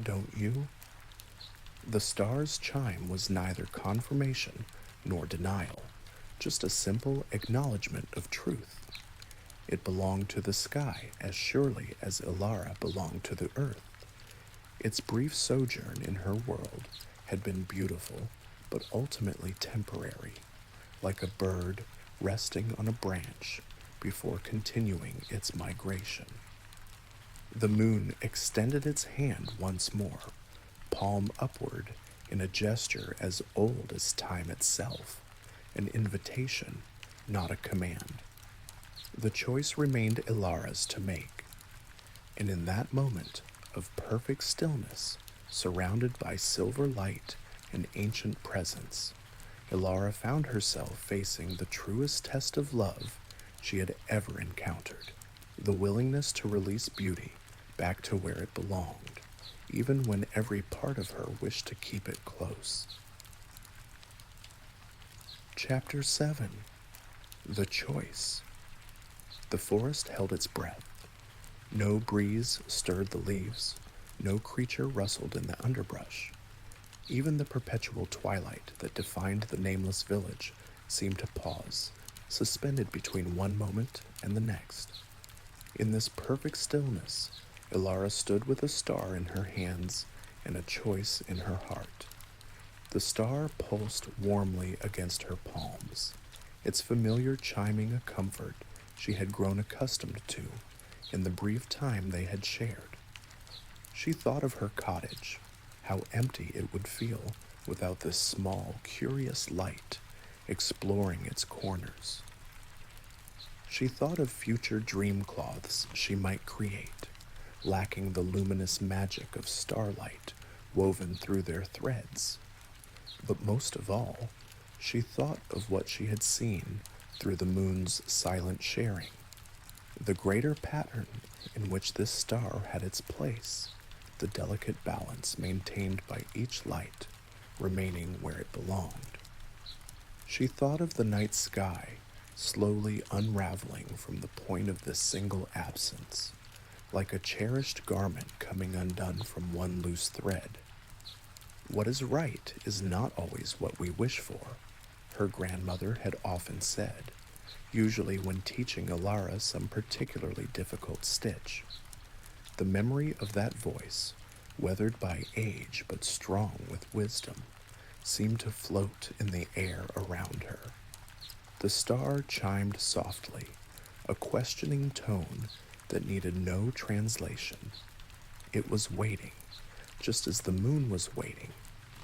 "don't you?" The star's chime was neither confirmation nor denial, just a simple acknowledgement of truth. It belonged to the sky as surely as Ilara belonged to the earth. Its brief sojourn in her world had been beautiful, but ultimately temporary, like a bird resting on a branch before continuing its migration. The moon extended its hand once more, palm upward in a gesture as old as time itself, an invitation, not a command. The choice remained Ilara's to make, and in that moment of perfect stillness, surrounded by silver light and ancient presence, Ilara found herself facing the truest test of love she had ever encountered, the willingness to release beauty back to where it belonged, even when every part of her wished to keep it close. Chapter 7. The Choice. The forest held its breath. No breeze stirred the leaves, no creature rustled in the underbrush. Even the perpetual twilight that defined the nameless village seemed to pause, suspended between one moment and the next. In this perfect stillness, Ilara stood with a star in her hands and a choice in her heart. The star pulsed warmly against her palms, its familiar chiming a comfort she had grown accustomed to in the brief time they had shared. She thought of her cottage, how empty it would feel without this small, curious light exploring its corners. She thought of future dream cloths she might create, lacking the luminous magic of starlight woven through their threads. But most of all, she thought of what she had seen through the moon's silent sharing, the greater pattern in which this star had its place, the delicate balance maintained by each light remaining where it belonged. She thought of the night sky slowly unraveling from the point of this single absence, like a cherished garment coming undone from one loose thread. What is right is not always what we wish for, her grandmother had often said, usually when teaching Alara some particularly difficult stitch. The memory of that voice, weathered by age but strong with wisdom, seemed to float in the air around her. The star chimed softly, a questioning tone that needed no translation. It was waiting, just as the moon was waiting,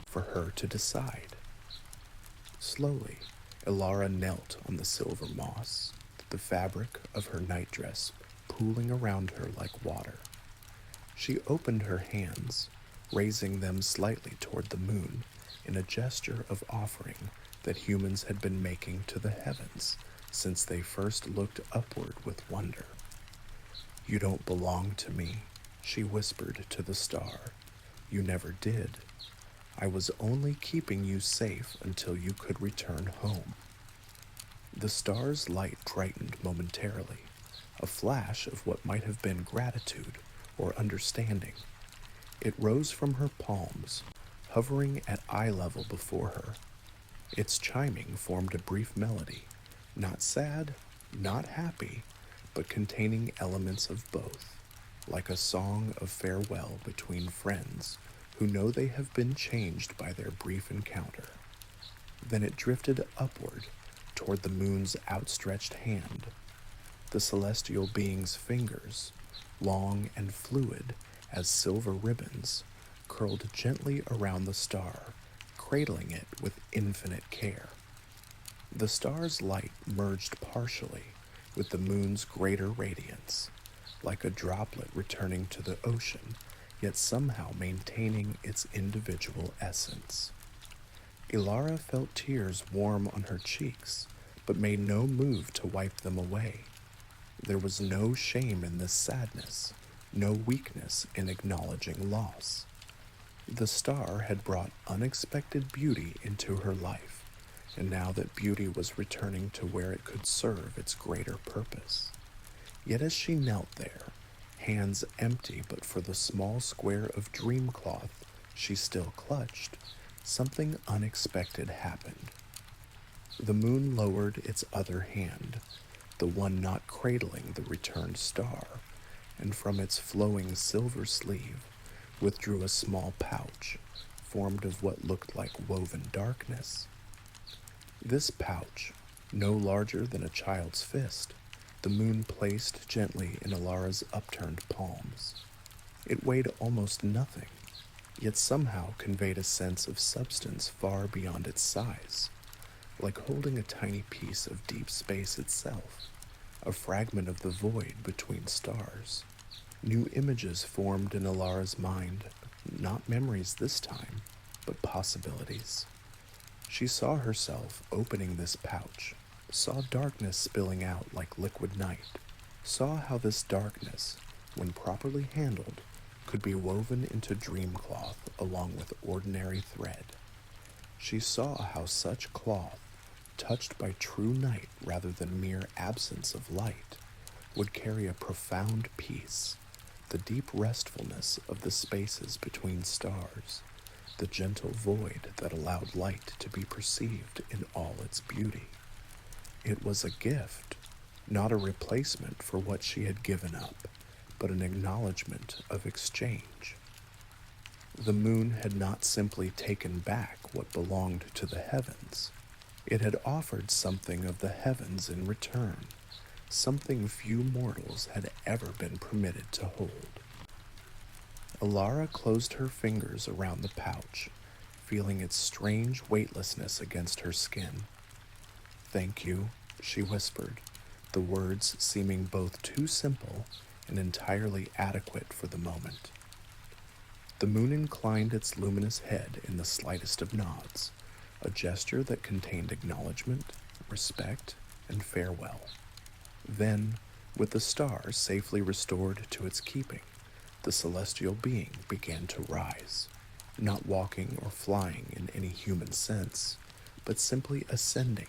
for her to decide. Slowly, Ilara knelt on the silver moss, the fabric of her nightdress pooling around her like water. She opened her hands, raising them slightly toward the moon in a gesture of offering that humans had been making to the heavens since they first looked upward with wonder. "You don't belong to me," she whispered to the star. "You never did. I was only keeping you safe until you could return home." The star's light brightened momentarily, a flash of what might have been gratitude or understanding. It rose from her palms, hovering at eye level before her. Its chiming formed a brief melody, not sad, not happy, but containing elements of both, like a song of farewell between friends who know they have been changed by their brief encounter. Then it drifted upward toward the moon's outstretched hand. The celestial being's fingers, long and fluid as silver ribbons, curled gently around the star, cradling it with infinite care. The star's light merged partially with the moon's greater radiance, like a droplet returning to the ocean, yet somehow maintaining its individual essence. Ilara felt tears warm on her cheeks, but made no move to wipe them away. There was no shame in this sadness, no weakness in acknowledging loss. The star had brought unexpected beauty into her life, and now that beauty was returning to where it could serve its greater purpose. Yet as she knelt there, hands empty but for the small square of dream cloth she still clutched, something unexpected happened. The moon lowered its other hand, the one not cradling the returned star, and from its flowing silver sleeve withdrew a small pouch formed of what looked like woven darkness. This pouch, no larger than a child's fist, the moon placed gently in Alara's upturned palms. It weighed almost nothing, yet somehow conveyed a sense of substance far beyond its size, like holding a tiny piece of deep space itself, a fragment of the void between stars. New images formed in Alara's mind, not memories this time, but possibilities. She saw herself opening this pouch, saw darkness spilling out like liquid night, saw how this darkness, when properly handled, could be woven into dream cloth along with ordinary thread. She saw how such cloth, touched by true night rather than mere absence of light, would carry a profound peace, the deep restfulness of the spaces between stars, the gentle void that allowed light to be perceived in all its beauty. It was a gift, not a replacement for what she had given up, but an acknowledgement of exchange. The moon had not simply taken back what belonged to the heavens. It had offered something of the heavens in return, something few mortals had ever been permitted to hold. Alara closed her fingers around the pouch, feeling its strange weightlessness against her skin. "Thank you," she whispered, the words seeming both too simple and entirely adequate for the moment. The moon inclined its luminous head in the slightest of nods, a gesture that contained acknowledgement, respect, and farewell. Then, with the star safely restored to its keeping, the celestial being began to rise, not walking or flying in any human sense, but simply ascending,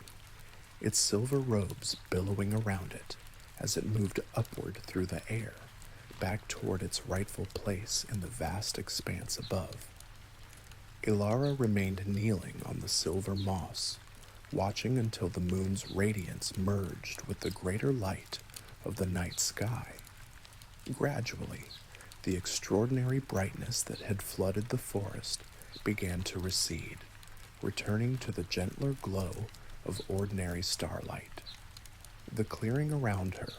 its silver robes billowing around it as it moved upward through the air, back toward its rightful place in the vast expanse above. Ilara remained kneeling on the silver moss, watching until the moon's radiance merged with the greater light of the night sky. Gradually, the extraordinary brightness that had flooded the forest began to recede, returning to the gentler glow of ordinary starlight. The clearing around her,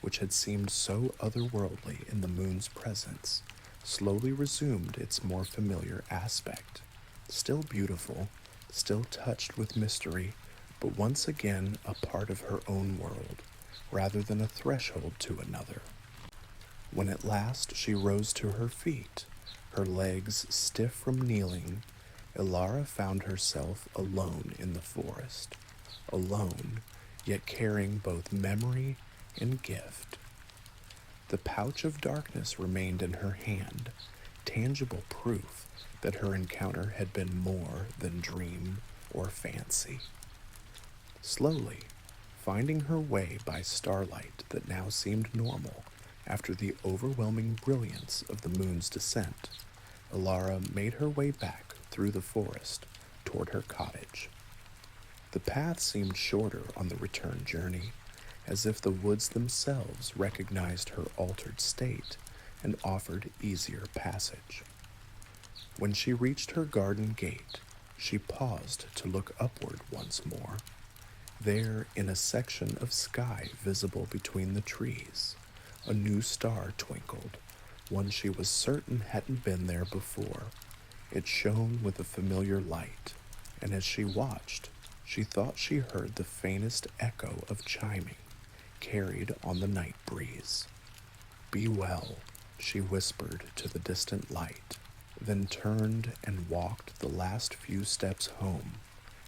which had seemed so otherworldly in the moon's presence, slowly resumed its more familiar aspect, still beautiful, still touched with mystery, but once again a part of her own world, rather than a threshold to another. When at last she rose to her feet, her legs stiff from kneeling, Ilara found herself alone in the forest, alone, yet carrying both memory and gift. The pouch of darkness remained in her hand, tangible proof that her encounter had been more than dream or fancy. Slowly, finding her way by starlight that now seemed normal after the overwhelming brilliance of the moon's descent, Ilara made her way back through the forest toward her cottage. The path seemed shorter on the return journey, as if the woods themselves recognized her altered state and offered easier passage. When she reached her garden gate, she paused to look upward once more. There, in a section of sky visible between the trees, a new star twinkled, one she was certain hadn't been there before. It shone with a familiar light, and as she watched, she thought she heard the faintest echo of chiming, carried on the night breeze. "Be well," she whispered to the distant light, then turned and walked the last few steps home,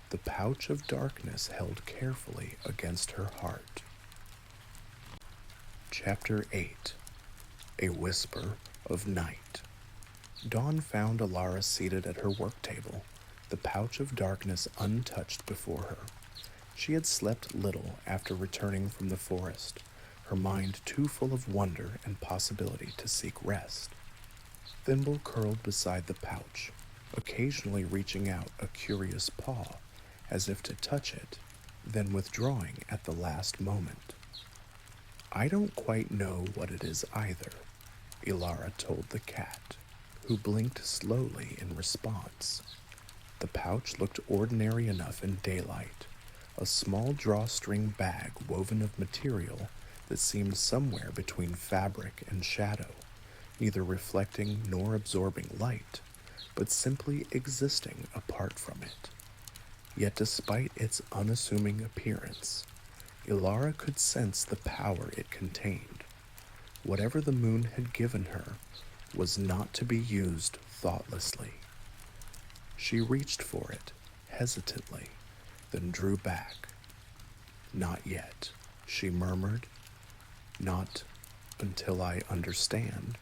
the pouch of darkness held carefully against her heart. Chapter 8. A Whisper of Night. Dawn found Ilara seated at her work table, the pouch of darkness untouched before her. She had slept little after returning from the forest, her mind too full of wonder and possibility to seek rest. Thimble curled beside the pouch, occasionally reaching out a curious paw, as if to touch it, then withdrawing at the last moment. "I don't quite know what it is either," Ilara told the cat, who blinked slowly in response. The pouch looked ordinary enough in daylight, a small drawstring bag woven of material that seemed somewhere between fabric and shadow, neither reflecting nor absorbing light, but simply existing apart from it. Yet despite its unassuming appearance, Ilara could sense the power it contained. Whatever the moon had given her was not to be used thoughtlessly. She reached for it, hesitantly, then drew back. "Not yet," she murmured. "Not until I understand."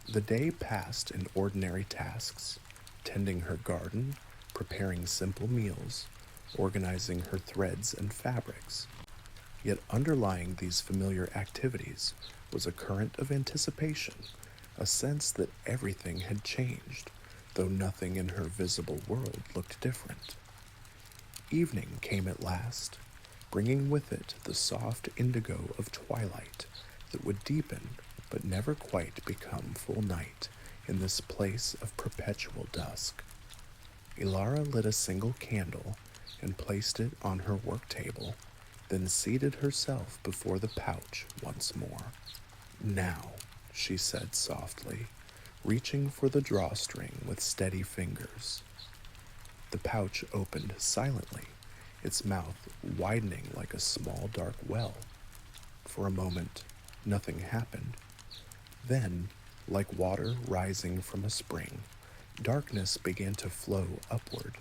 The day passed in ordinary tasks, tending her garden, preparing simple meals, organizing her threads and fabrics. Yet underlying these familiar activities was a current of anticipation, a sense that everything had changed, though nothing in her visible world looked different. Evening came at last, bringing with it the soft indigo of twilight that would deepen but never quite become full night in this place of perpetual dusk. Ilara lit a single candle and placed it on her work table, then seated herself before the pouch once more. "Now," she said softly, reaching for the drawstring with steady fingers. The pouch opened silently, its mouth widening like a small dark well. For a moment, nothing happened. Then, like water rising from a spring, darkness began to flow upward,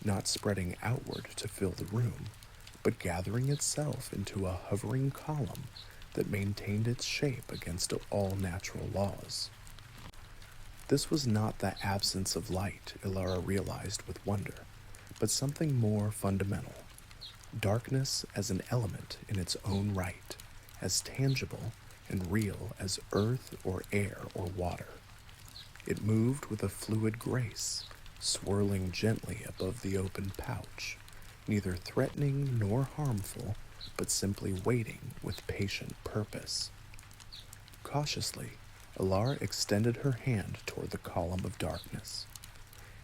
not spreading outward to fill the room, but gathering itself into a hovering column that maintained its shape against all natural laws. This was not the absence of light, Ilara realized with wonder, but something more fundamental. Darkness as an element in its own right, as tangible and real as earth or air or water. It moved with a fluid grace, swirling gently above the open pouch, neither threatening nor harmful, but simply waiting with patient purpose. Cautiously, Alara extended her hand toward the column of darkness.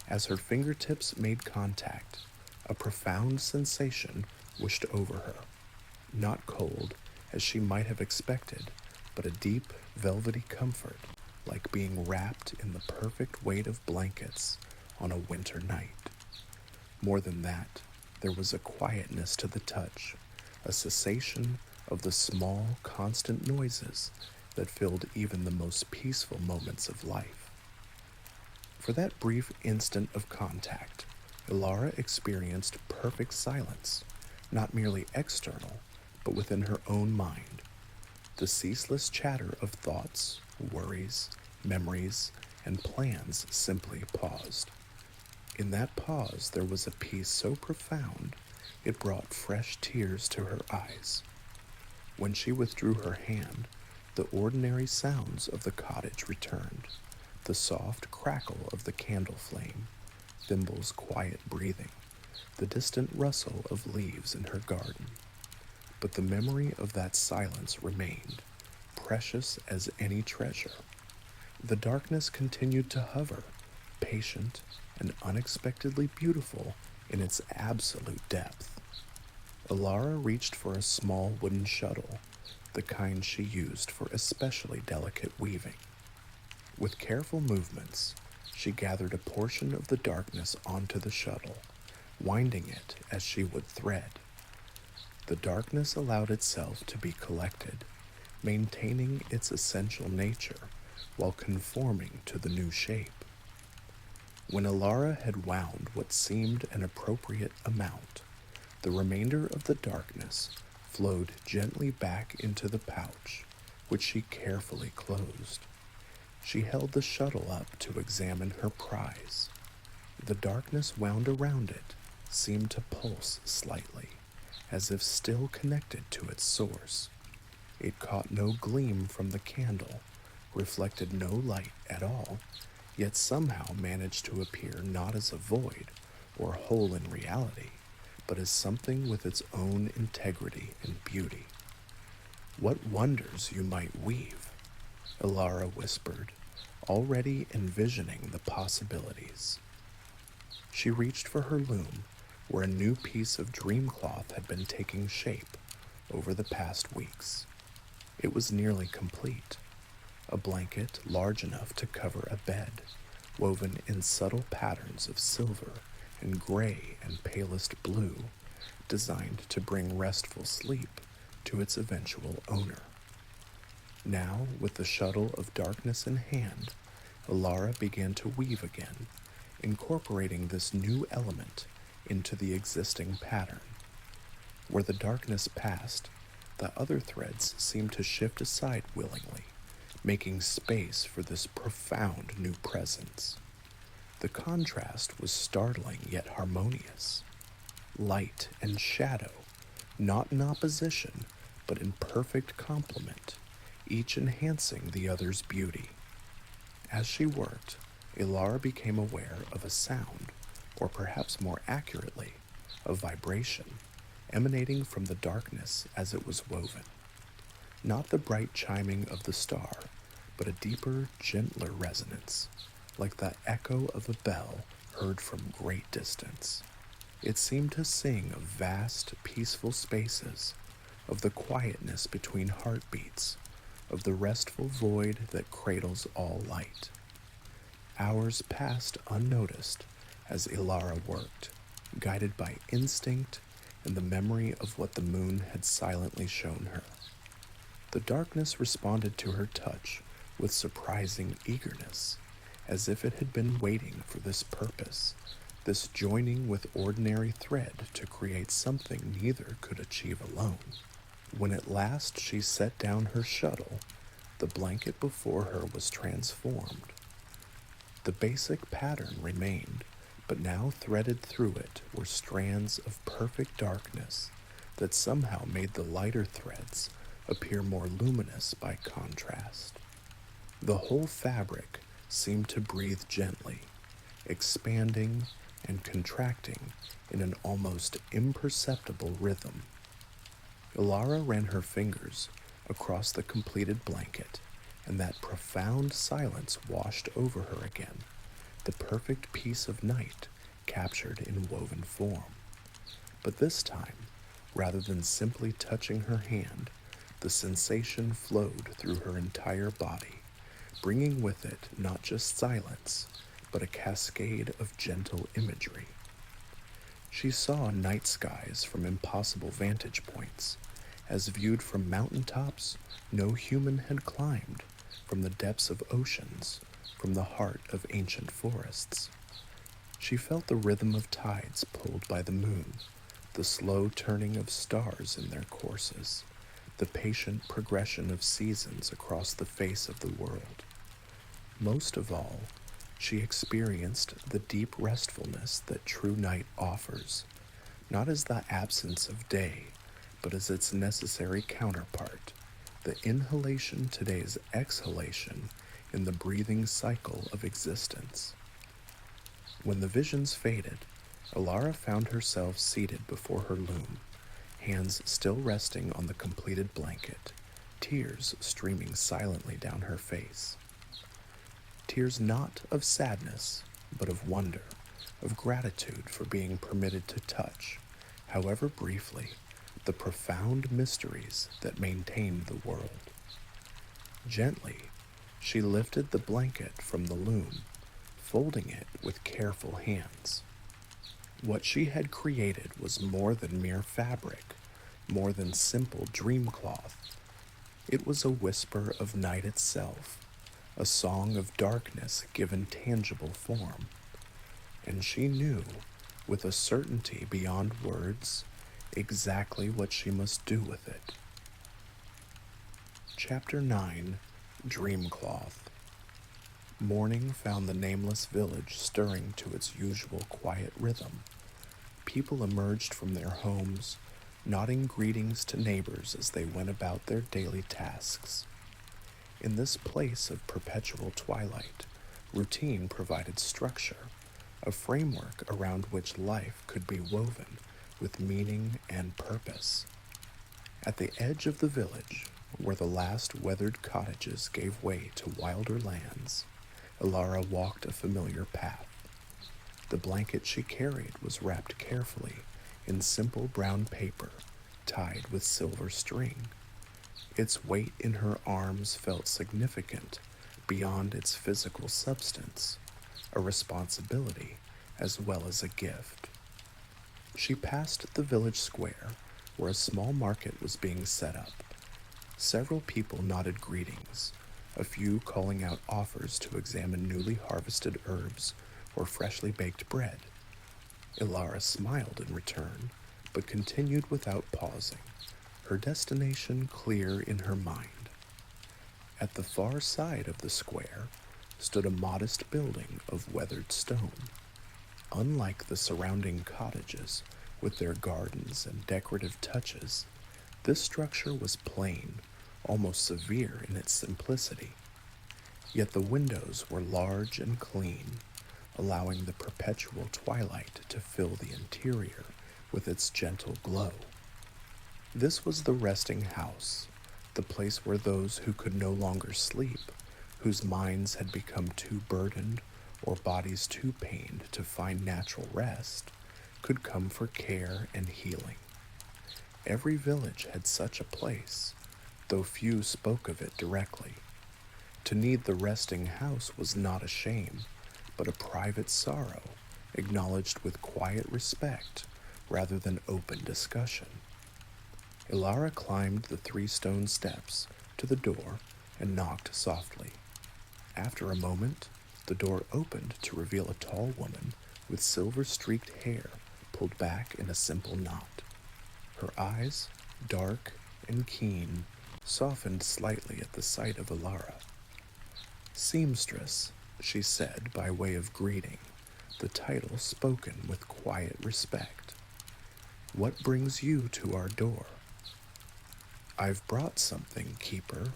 As her fingertips made contact, a profound sensation wished over her. Not cold, as she might have expected, but a deep, velvety comfort, like being wrapped in the perfect weight of blankets on a winter night. More than that, there was a quietness to the touch, a cessation of the small, constant noises that filled even the most peaceful moments of life. For that brief instant of contact, Ilara experienced perfect silence, not merely external, but within her own mind. The ceaseless chatter of thoughts, worries, memories, and plans simply paused. In that pause, there was a peace so profound it brought fresh tears to her eyes. When she withdrew her hand, the ordinary sounds of the cottage returned, the soft crackle of the candle flame, Thimble's quiet breathing, the distant rustle of leaves in her garden. But the memory of that silence remained, precious as any treasure. The darkness continued to hover, patient and unexpectedly beautiful in its absolute depth. Alara reached for a small wooden shuttle, the kind she used for especially delicate weaving. With careful movements, she gathered a portion of the darkness onto the shuttle, winding it as she would thread. The darkness allowed itself to be collected, maintaining its essential nature while conforming to the new shape. When Alara had wound what seemed an appropriate amount, the remainder of the darkness flowed gently back into the pouch, which she carefully closed. She held the shuttle up to examine her prize. The darkness wound around it seemed to pulse slightly, as if still connected to its source. It caught no gleam from the candle, reflected no light at all, yet somehow managed to appear not as a void or whole in reality, but as something with its own integrity and beauty. "What wonders you might weave," Ilara whispered, already envisioning the possibilities. She reached for her loom, where a new piece of dream cloth had been taking shape over the past weeks. It was nearly complete, a blanket large enough to cover a bed, woven in subtle patterns of silver and gray and palest blue, designed to bring restful sleep to its eventual owner. Now, with the shuttle of darkness in hand, Alara began to weave again, incorporating this new element into the existing pattern. Where the darkness passed, the other threads seemed to shift aside willingly, making space for this profound new presence. The contrast was startling yet harmonious. Light and shadow, not in opposition, but in perfect complement, each enhancing the other's beauty. As she worked, Ilara became aware of a sound, or perhaps more accurately, a vibration, emanating from the darkness as it was woven. Not the bright chiming of the star, but a deeper, gentler resonance, like the echo of a bell heard from great distance. It seemed to sing of vast, peaceful spaces, of the quietness between heartbeats, of the restful void that cradles all light. Hours passed unnoticed as Ilara worked, guided by instinct and the memory of what the moon had silently shown her. The darkness responded to her touch with surprising eagerness, as if it had been waiting for this purpose, this joining with ordinary thread to create something neither could achieve alone. When at last she set down her shuttle, the blanket before her was transformed. The basic pattern remained, but now threaded through it were strands of perfect darkness that somehow made the lighter threads appear more luminous by contrast. The whole fabric seemed to breathe gently, expanding and contracting in an almost imperceptible rhythm. Ilara ran her fingers across the completed blanket, and that profound silence washed over her again, the perfect peace of night captured in woven form. But this time, rather than simply touching her hand, the sensation flowed through her entire body, bringing with it not just silence, but a cascade of gentle imagery. She saw night skies from impossible vantage points, as viewed from mountain tops no human had climbed, from the depths of oceans, from the heart of ancient forests. She felt the rhythm of tides pulled by the moon, the slow turning of stars in their courses, the patient progression of seasons across the face of the world. Most of all, she experienced the deep restfulness that true night offers, not as the absence of day, but as its necessary counterpart, the inhalation to day's exhalation in the breathing cycle of existence. When the visions faded, Ilara found herself seated before her loom, hands still resting on the completed blanket, tears streaming silently down her face. Tears not of sadness, but of wonder, of gratitude for being permitted to touch, however briefly, the profound mysteries that maintained the world. Gently, she lifted the blanket from the loom, folding it with careful hands. What she had created was more than mere fabric, more than simple dream cloth. It was a whisper of night itself, a song of darkness given tangible form. And she knew, with a certainty beyond words, exactly what she must do with it. Chapter 9, Dreamcloth. Morning found the nameless village stirring to its usual quiet rhythm. People emerged from their homes, nodding greetings to neighbors as they went about their daily tasks. In this place of perpetual twilight, routine provided structure, a framework around which life could be woven with meaning and purpose. At the edge of the village, where the last weathered cottages gave way to wilder lands, Ilara walked a familiar path. The blanket she carried was wrapped carefully in simple brown paper, tied with silver string. Its weight in her arms felt significant beyond its physical substance, a responsibility as well as a gift. She passed the village square, where a small market was being set up. Several people nodded greetings, a few calling out offers to examine newly harvested herbs or freshly baked bread. Ilara smiled in return, but continued without pausing, her destination clear in her mind. At the far side of the square stood a modest building of weathered stone. Unlike the surrounding cottages, with their gardens and decorative touches, this structure was plain, almost severe in its simplicity. Yet the windows were large and clean, allowing the perpetual twilight to fill the interior with its gentle glow. This was the resting house, the place where those who could no longer sleep, whose minds had become too burdened or bodies too pained to find natural rest, could come for care and healing. Every village had such a place, though few spoke of it directly. To need the resting house was not a shame, but a private sorrow, acknowledged with quiet respect rather than open discussion. Ilara climbed the 3 stone steps to the door and knocked softly. After a moment, the door opened to reveal a tall woman with silver-streaked hair pulled back in a simple knot. Her eyes, dark and keen, softened slightly at the sight of Ilara. "Seamstress," she said by way of greeting, the title spoken with quiet respect. "What brings you to our door?" "I've brought something, keeper,"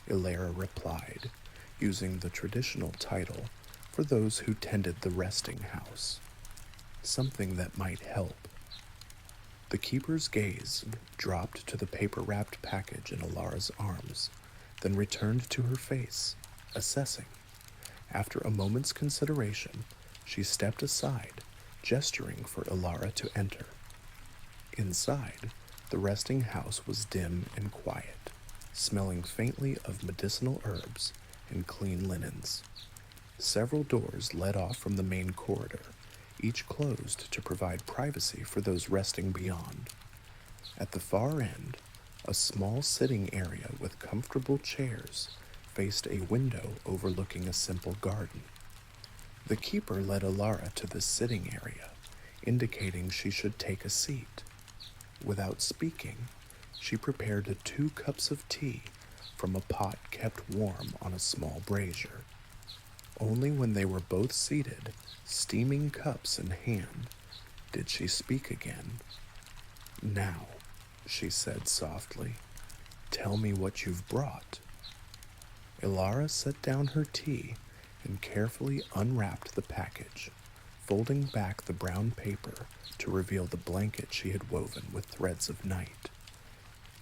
Ilara replied, using the traditional title for those who tended the resting house. "Something that might help." The keeper's gaze dropped to the paper-wrapped package in Ilara's arms, then returned to her face, assessing. After a moment's consideration, she stepped aside, gesturing for Ilara to enter. Inside, the resting house was dim and quiet, smelling faintly of medicinal herbs and clean linens. Several doors led off from the main corridor, each closed to provide privacy for those resting beyond. At the far end, a small sitting area with comfortable chairs faced a window overlooking a simple garden. The keeper led Ilara to the sitting area, indicating she should take a seat. Without speaking, she prepared 2 cups of tea from a pot kept warm on a small brazier. Only when they were both seated, steaming cups in hand, did she speak again. "Now," she said softly, "tell me what you've brought." Ilara set down her tea and carefully unwrapped the package, folding back the brown paper to reveal the blanket she had woven with threads of night.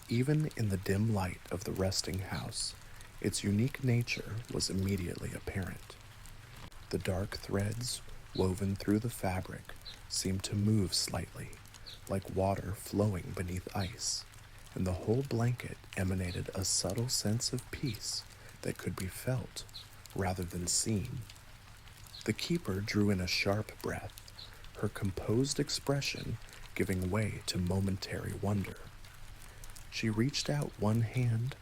Even in the dim light of the resting house, its unique nature was immediately apparent. The dark threads woven through the fabric seemed to move slightly, like water flowing beneath ice, and the whole blanket emanated a subtle sense of peace that could be felt rather than seen. The keeper drew in a sharp breath, her composed expression giving way to momentary wonder. She reached out one hand,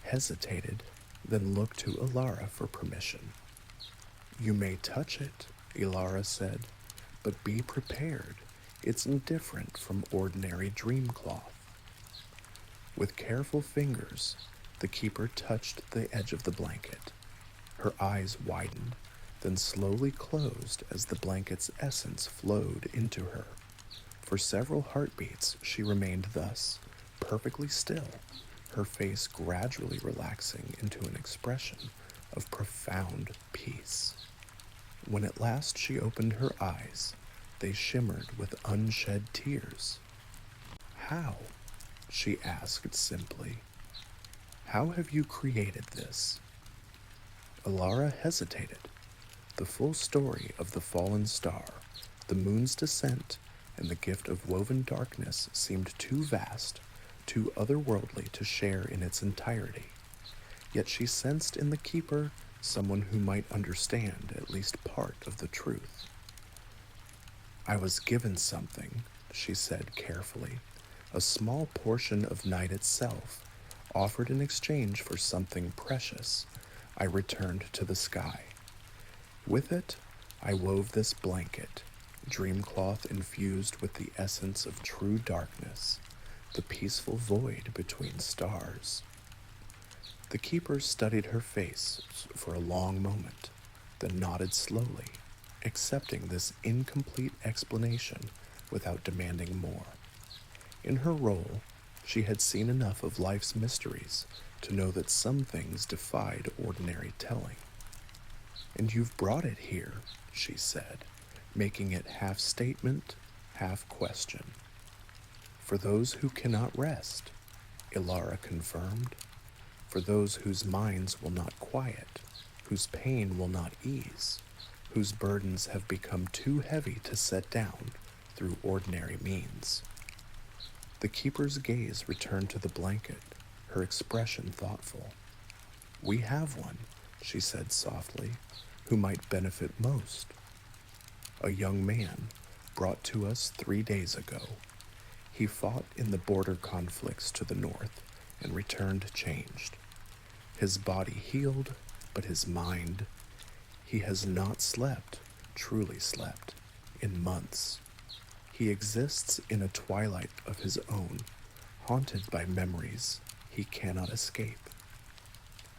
hesitated, then looked to Ilara for permission. "You may touch it," Ilara said, "but be prepared. It's different from ordinary dream cloth." With careful fingers, the keeper touched the edge of the blanket. Her eyes widened, then slowly closed as the blanket's essence flowed into her. For several heartbeats, she remained thus, perfectly still, her face gradually relaxing into an expression of profound peace. When at last she opened her eyes, they shimmered with unshed tears. "How?" she asked simply. "How have you created this?" Ilara hesitated. The full story of the fallen star, the moon's descent, and the gift of woven darkness seemed too vast, too otherworldly to share in its entirety. Yet she sensed in the keeper someone who might understand at least part of the truth. "I was given something," she said carefully, "a small portion of night itself, offered in exchange for something precious. I returned to the sky. With it, I wove this blanket, dreamcloth infused with the essence of true darkness, the peaceful void between stars." The keeper studied her face for a long moment, then nodded slowly, accepting this incomplete explanation without demanding more. In her role, she had seen enough of life's mysteries to know that some things defied ordinary telling. "And you've brought it here," she said, making it half statement, half question. "For those who cannot rest," Ilara confirmed. "For those whose minds will not quiet, whose pain will not ease, whose burdens have become too heavy to set down through ordinary means." The keeper's gaze returned to the blanket, her expression thoughtful. "We have one," she said softly, "who might benefit most. a young man brought to us 3 days ago. He fought in the border conflicts to the north and returned changed. His body healed, but his mind, he has not slept, truly slept, in months. He exists in a twilight of his own, haunted by memories he cannot escape.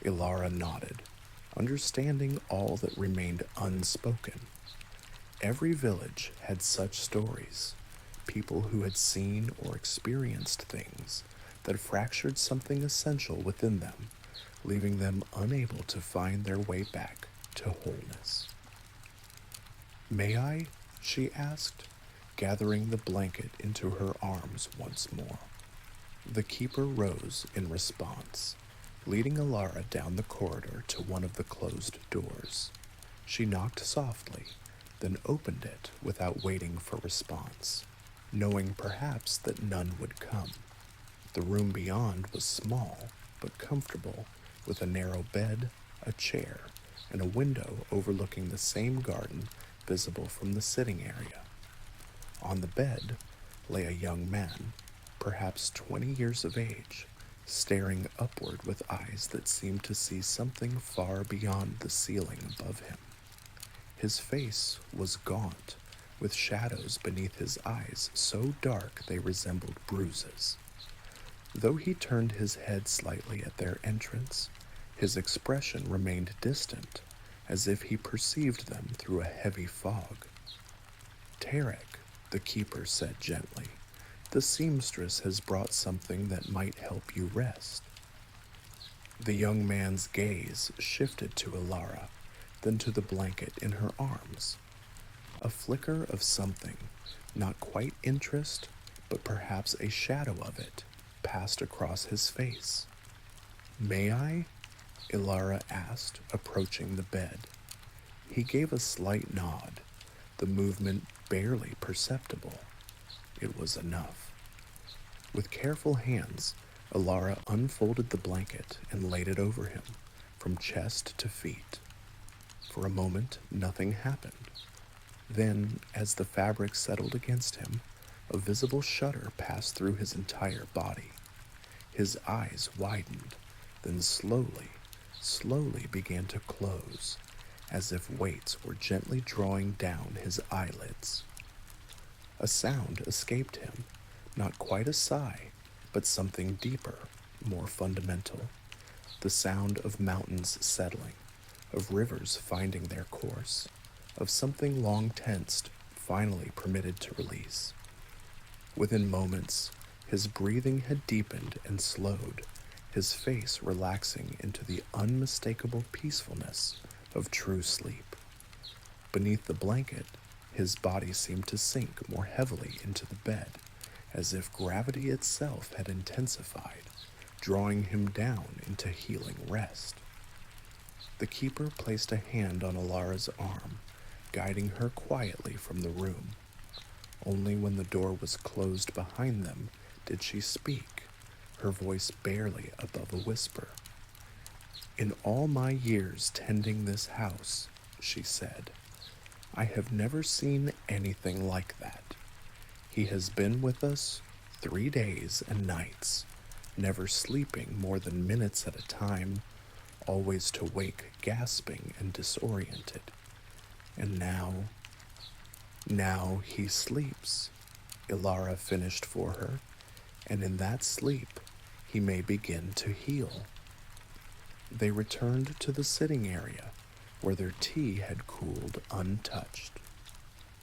Ilara nodded, understanding all that remained unspoken. Every village had such stories, people who had seen or experienced things that fractured something essential within them, leaving them unable to find their way back to wholeness. May I? She asked, gathering the blanket into her arms once more. The keeper rose in response, leading Ilara down the corridor to one of the closed doors. She knocked softly, then opened it without waiting for response, knowing perhaps that none would come. The room beyond was small but comfortable, with a narrow bed, a chair, and a window overlooking the same garden visible from the sitting area. On the bed lay a young man, perhaps 20 years of age, staring upward with eyes that seemed to see something far beyond the ceiling above him. His face was gaunt, with shadows beneath his eyes so dark they resembled bruises. Though he turned his head slightly at their entrance, his expression remained distant, as if he perceived them through a heavy fog. "Tarek," the keeper said gently, "the seamstress has brought something that might help you rest." The young man's gaze shifted to Ilara, then to the blanket in her arms. A flicker of something, not quite interest, but perhaps a shadow of it, passed across his face. "May I?" Ilara asked, approaching the bed. He gave a slight nod, the movement barely perceptible. It was enough. With careful hands, Ilara unfolded the blanket and laid it over him, from chest to feet. For a moment, nothing happened. Then, as the fabric settled against him, a visible shudder passed through his entire body. His eyes widened, then slowly began to close, as if weights were gently drawing down his eyelids. A sound escaped him, not quite a sigh, but something deeper, more fundamental. The sound of mountains settling, of rivers finding their course, of something long tensed, finally permitted to release. Within moments, his breathing had deepened and slowed, his face relaxing into the unmistakable peacefulness of true sleep. Beneath the blanket, his body seemed to sink more heavily into the bed, as if gravity itself had intensified, drawing him down into healing rest. The keeper placed a hand on Ilara's arm, guiding her quietly from the room. Only when the door was closed behind them did she speak, her voice barely above a whisper. "In all my years tending this house," she said, "I have never seen anything like that. He has been with us 3 days and nights, never sleeping more than minutes at a time, always to wake gasping and disoriented. And now he sleeps," Ilara finished for her, "and in that sleep he may begin to heal." They returned to the sitting area, where their tea had cooled untouched.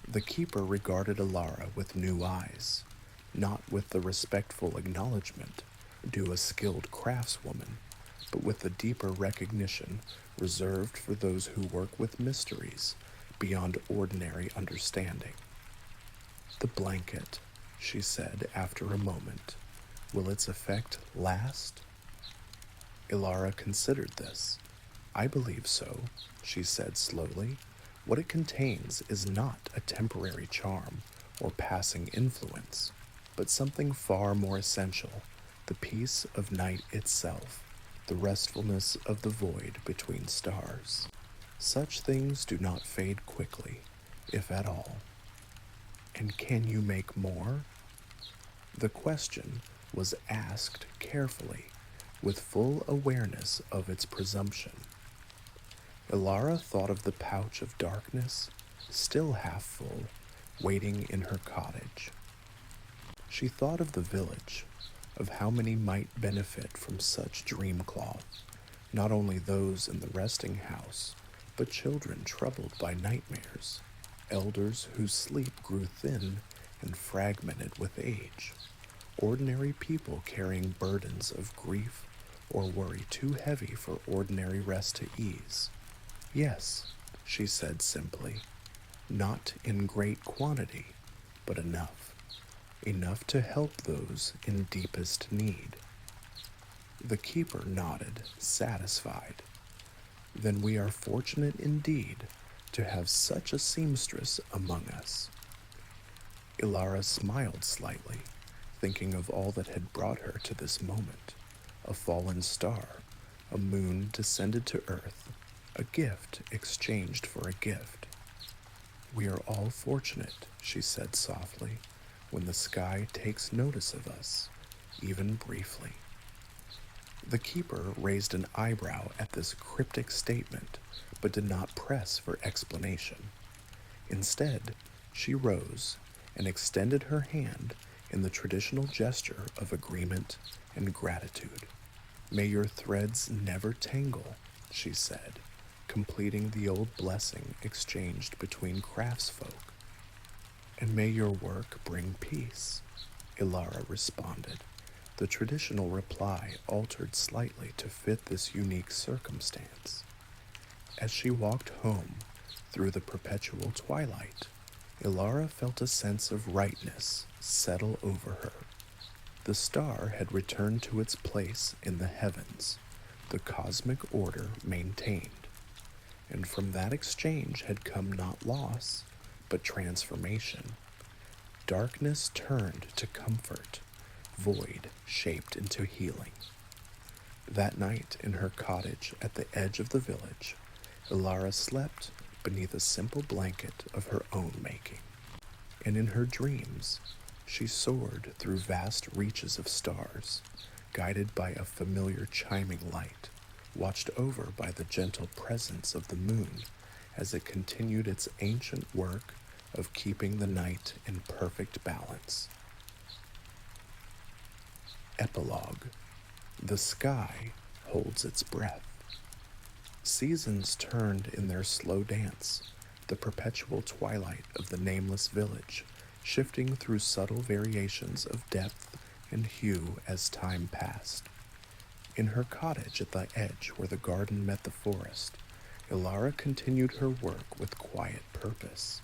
The keeper regarded Ilara with new eyes, not with the respectful acknowledgement due a skilled craftswoman, but with the deeper recognition reserved for those who work with mysteries beyond ordinary understanding. "The blanket," she said after a moment, "will its effect last?" Ilara considered this. "I believe so," she said slowly. "What it contains is not a temporary charm or passing influence, but something far more essential, the peace of night itself, the restfulness of the void between stars. Such things do not fade quickly. if at all. And can you make more? The question was asked carefully, with full awareness of its presumption. Ilara thought of the pouch of darkness, still half full, waiting in her cottage. She thought of the village, of how many might benefit from such dreamcloth, not only those in the resting house, but children troubled by nightmares, elders whose sleep grew thin and fragmented with age, ordinary people carrying burdens of grief or worry too heavy for ordinary rest to ease. Yes, she said simply, not in great quantity, but enough. Enough to help those in deepest need. The keeper nodded, satisfied. Then we are fortunate indeed to have such a seamstress among us. Ilara smiled slightly, thinking of all that had brought her to this moment. A fallen star, a moon descended to earth, a gift exchanged for a gift. We are all fortunate, she said softly, when the sky takes notice of us, even briefly. The keeper raised an eyebrow at this cryptic statement, but did not press for explanation. Instead, she rose and extended her hand in the traditional gesture of agreement and gratitude. May your threads never tangle, she said, completing the old blessing exchanged between craftsfolk. And may your work bring peace, Ilara responded, the traditional reply altered slightly to fit this unique circumstance. As she walked home through the perpetual twilight, Ilara felt a sense of rightness settle over her. The star had returned to its place in the heavens, the cosmic order maintained, and from that exchange had come not loss, but transformation. Darkness turned to comfort, void shaped into healing. That night in her cottage at the edge of the village, Ilara slept beneath a simple blanket of her own making, and in her dreams she soared through vast reaches of stars, guided by a familiar chiming light, watched over by the gentle presence of the moon as it continued its ancient work of keeping the night in perfect balance. Epilogue. The sky holds its breath. Seasons turned in their slow dance, the perpetual twilight of the nameless village, shifting through subtle variations of depth and hue as time passed. In her cottage at the edge where the garden met the forest, Ilara continued her work with quiet purpose.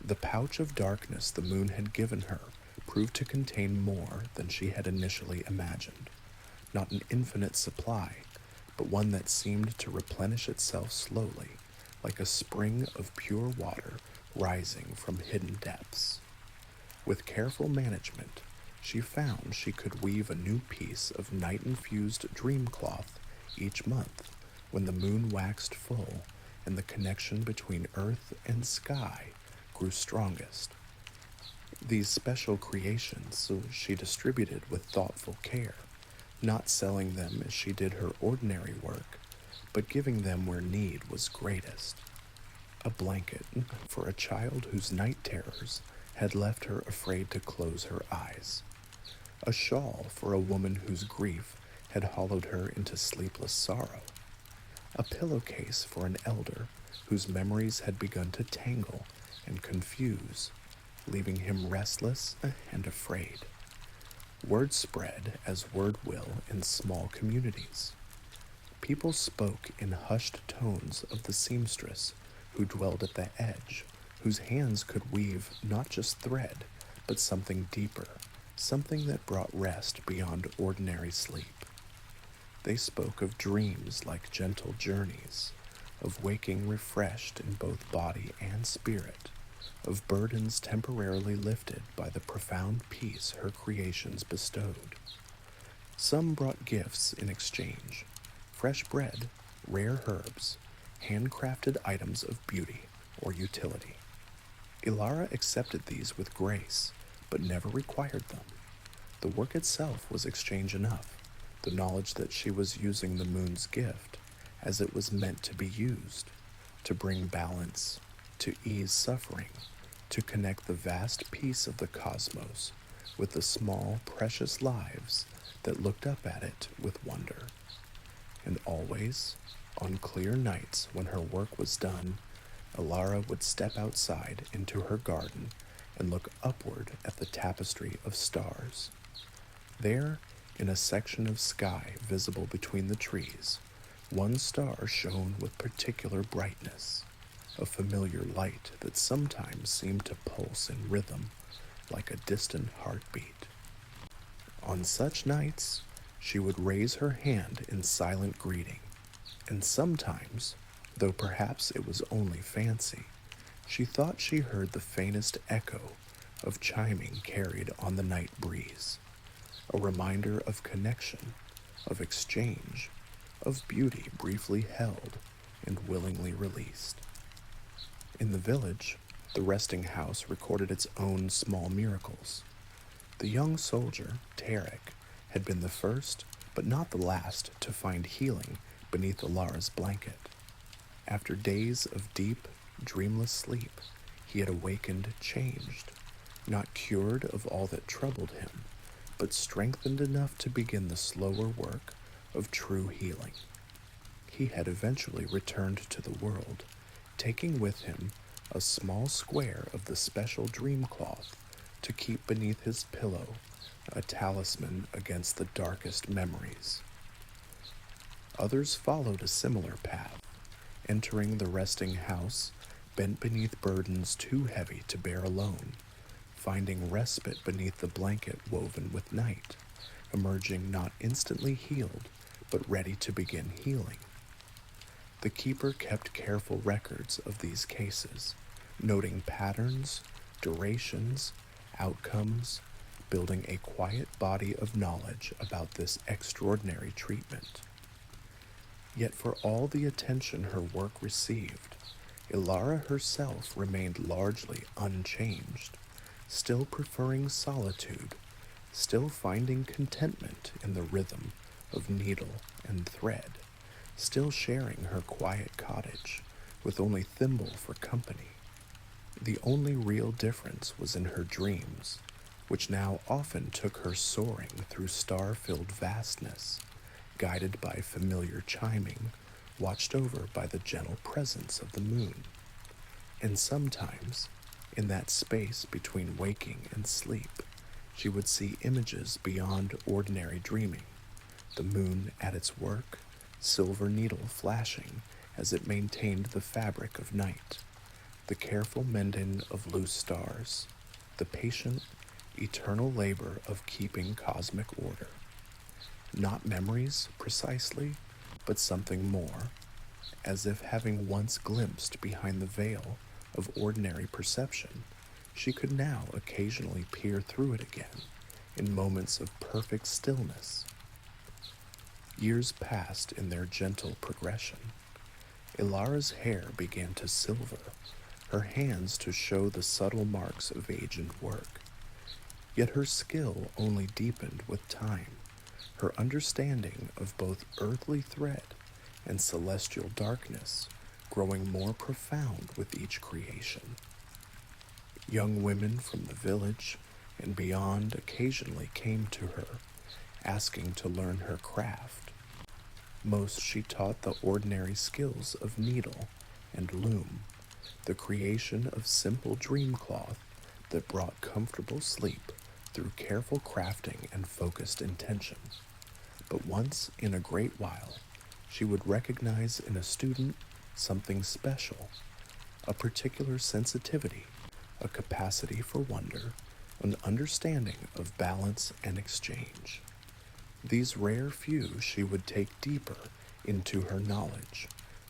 The pouch of darkness the moon had given her proved to contain more than she had initially imagined. Not an infinite supply, but one that seemed to replenish itself slowly, like a spring of pure water rising from hidden depths. With careful management, she found she could weave a new piece of night-infused dreamcloth each month when the moon waxed full and the connection between earth and sky grew strongest. These special creations she distributed with thoughtful care, not selling them as she did her ordinary work, but giving them where need was greatest. A blanket for a child whose night terrors had left her afraid to close her eyes. A shawl for a woman whose grief had hollowed her into sleepless sorrow. A pillowcase for an elder whose memories had begun to tangle and confuse, leaving him restless and afraid. Word spread as word will in small communities. People spoke in hushed tones of the seamstress who dwelled at the edge, whose hands could weave not just thread, but something deeper, something that brought rest beyond ordinary sleep. They spoke of dreams like gentle journeys, of waking refreshed in both body and spirit, of burdens temporarily lifted by the profound peace her creations bestowed. Some brought gifts in exchange: fresh bread, rare herbs, handcrafted items of beauty or utility. Ilara accepted these with grace, but never required them. The work itself was exchange enough, the knowledge that she was using the moon's gift as it was meant to be used, to bring balance, to ease suffering, to connect the vast peace of the cosmos with the small, precious lives that looked up at it with wonder. And always, on clear nights when her work was done, Alara would step outside into her garden and look upward at the tapestry of stars. There, in a section of sky visible between the trees, one star shone with particular brightness, a familiar light that sometimes seemed to pulse in rhythm like a distant heartbeat. On such nights, she would raise her hand in silent greeting, and sometimes, though perhaps it was only fancy, she thought she heard the faintest echo of chiming carried on the night breeze, a reminder of connection, of exchange, of beauty briefly held and willingly released. In the village, the resting house recorded its own small miracles. The young soldier, Tarek, had been the first, but not the last, to find healing beneath Alara's blanket. After days of deep, dreamless sleep, he had awakened changed, not cured of all that troubled him, but strengthened enough to begin the slower work of true healing. He had eventually returned to the world, taking with him a small square of the special dream cloth to keep beneath his pillow, a talisman against the darkest memories. Others followed a similar path, entering the resting house, bent beneath burdens too heavy to bear alone, finding respite beneath the blanket woven with night, emerging not instantly healed, but ready to begin healing. The keeper kept careful records of these cases, noting patterns, durations, outcomes, building a quiet body of knowledge about this extraordinary treatment. Yet for all the attention her work received, Ilara herself remained largely unchanged, still preferring solitude, still finding contentment in the rhythm of needle and thread, still sharing her quiet cottage with only Thimble for company. The only real difference was in her dreams, which now often took her soaring through star-filled vastness, guided by familiar chiming, watched over by the gentle presence of the moon. And sometimes, in that space between waking and sleep, she would see images beyond ordinary dreaming, the moon at its work, silver needle flashing as it maintained the fabric of night, the careful mending of loose stars, the patient, eternal labor of keeping cosmic order. Not memories, precisely, but something more, as if having once glimpsed behind the veil of ordinary perception, she could now occasionally peer through it again, in moments of perfect stillness. Years passed in their gentle progression. Ilara's hair began to silver, her hands to show the subtle marks of age and work. Yet her skill only deepened with time, her understanding of both earthly thread and celestial darkness growing more profound with each creation. Young women from the village and beyond occasionally came to her, asking to learn her craft. Most she taught the ordinary skills of needle and loom, the creation of simple dream cloth that brought comfortable sleep through careful crafting and focused intention. But once in a great while, she would recognize in a student something special, a particular sensitivity, a capacity for wonder, an understanding of balance and exchange. These rare few she would take deeper into her knowledge,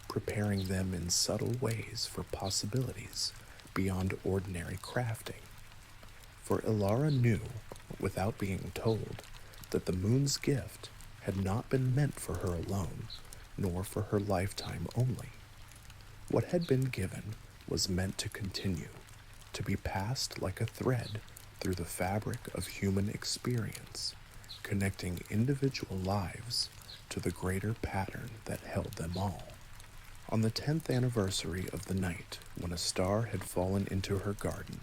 preparing them in subtle ways for possibilities beyond ordinary crafting. For Ilara knew, without being told, that the moon's gift had not been meant for her alone, nor for her lifetime only. What had been given was meant to continue, to be passed like a thread through the fabric of human experience, connecting individual lives to the greater pattern that held them all. On the 10th anniversary of the night when a star had fallen into her garden,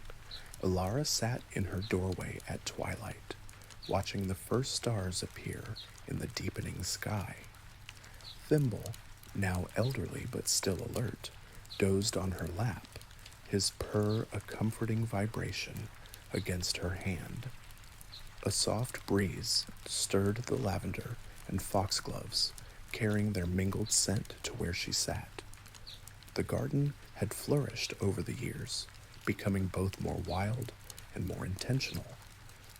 Ilara sat in her doorway at twilight, watching the first stars appear in the deepening sky. Thimble, now elderly but still alert, dozed on her lap, his purr a comforting vibration against her hand. A soft breeze stirred the lavender and foxgloves, carrying their mingled scent to where she sat. The garden had flourished over the years, becoming both more wild and more intentional,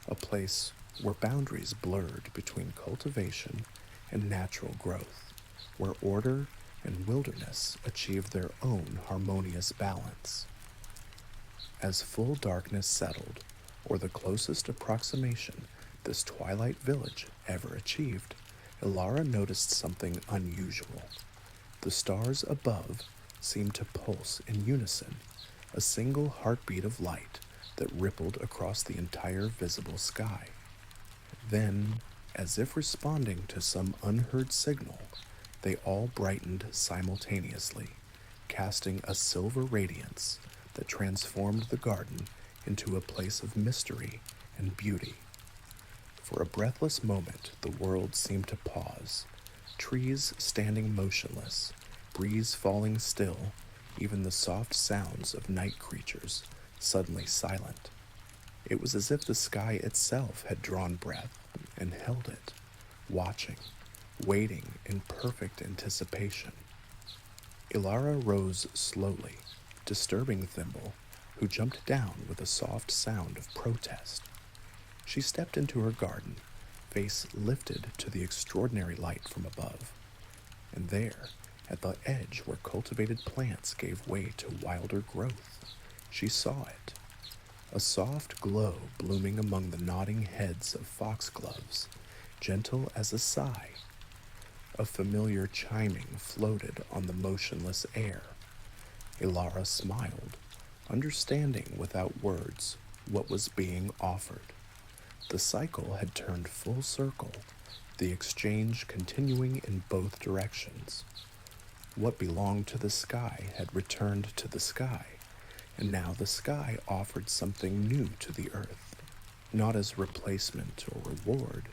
a place where boundaries blurred between cultivation and natural growth, where order and wilderness achieved their own harmonious balance. As full darkness settled, or the closest approximation this twilight village ever achieved, Ilara noticed something unusual. The stars above seemed to pulse in unison, a single heartbeat of light that rippled across the entire visible sky. Then, as if responding to some unheard signal, they all brightened simultaneously, casting a silver radiance that transformed the garden into a place of mystery and beauty. For a breathless moment, the world seemed to pause, trees standing motionless, breeze falling still, even the soft sounds of night creatures suddenly silent. It was as if the sky itself had drawn breath and held it, watching, waiting in perfect anticipation. Ilara rose slowly, disturbing Thimble, who jumped down with a soft sound of protest. She stepped into her garden, face lifted to the extraordinary light from above, and there, at the edge where cultivated plants gave way to wilder growth, she saw it. A soft glow blooming among the nodding heads of foxgloves, gentle as a sigh. A familiar chiming floated on the motionless air. Ilara smiled, understanding without words what was being offered. The cycle had turned full circle, the exchange continuing in both directions. What belonged to the sky had returned to the sky, and now the sky offered something new to the earth, not as replacement or reward,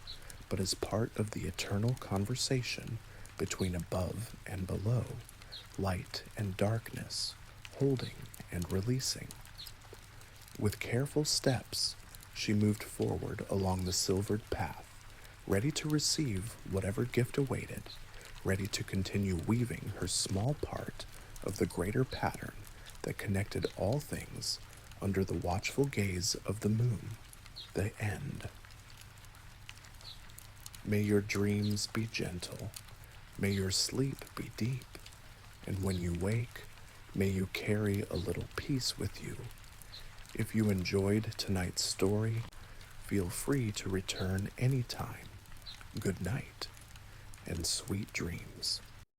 but as part of the eternal conversation between above and below, light and darkness, holding and releasing. With careful steps, she moved forward along the silvered path, ready to receive whatever gift awaited, ready to continue weaving her small part of the greater pattern that connected all things under the watchful gaze of the moon, the end. May your dreams be gentle, may your sleep be deep, and when you wake, may you carry a little peace with you. If you enjoyed tonight's story, feel free to return anytime. Good night, and sweet dreams.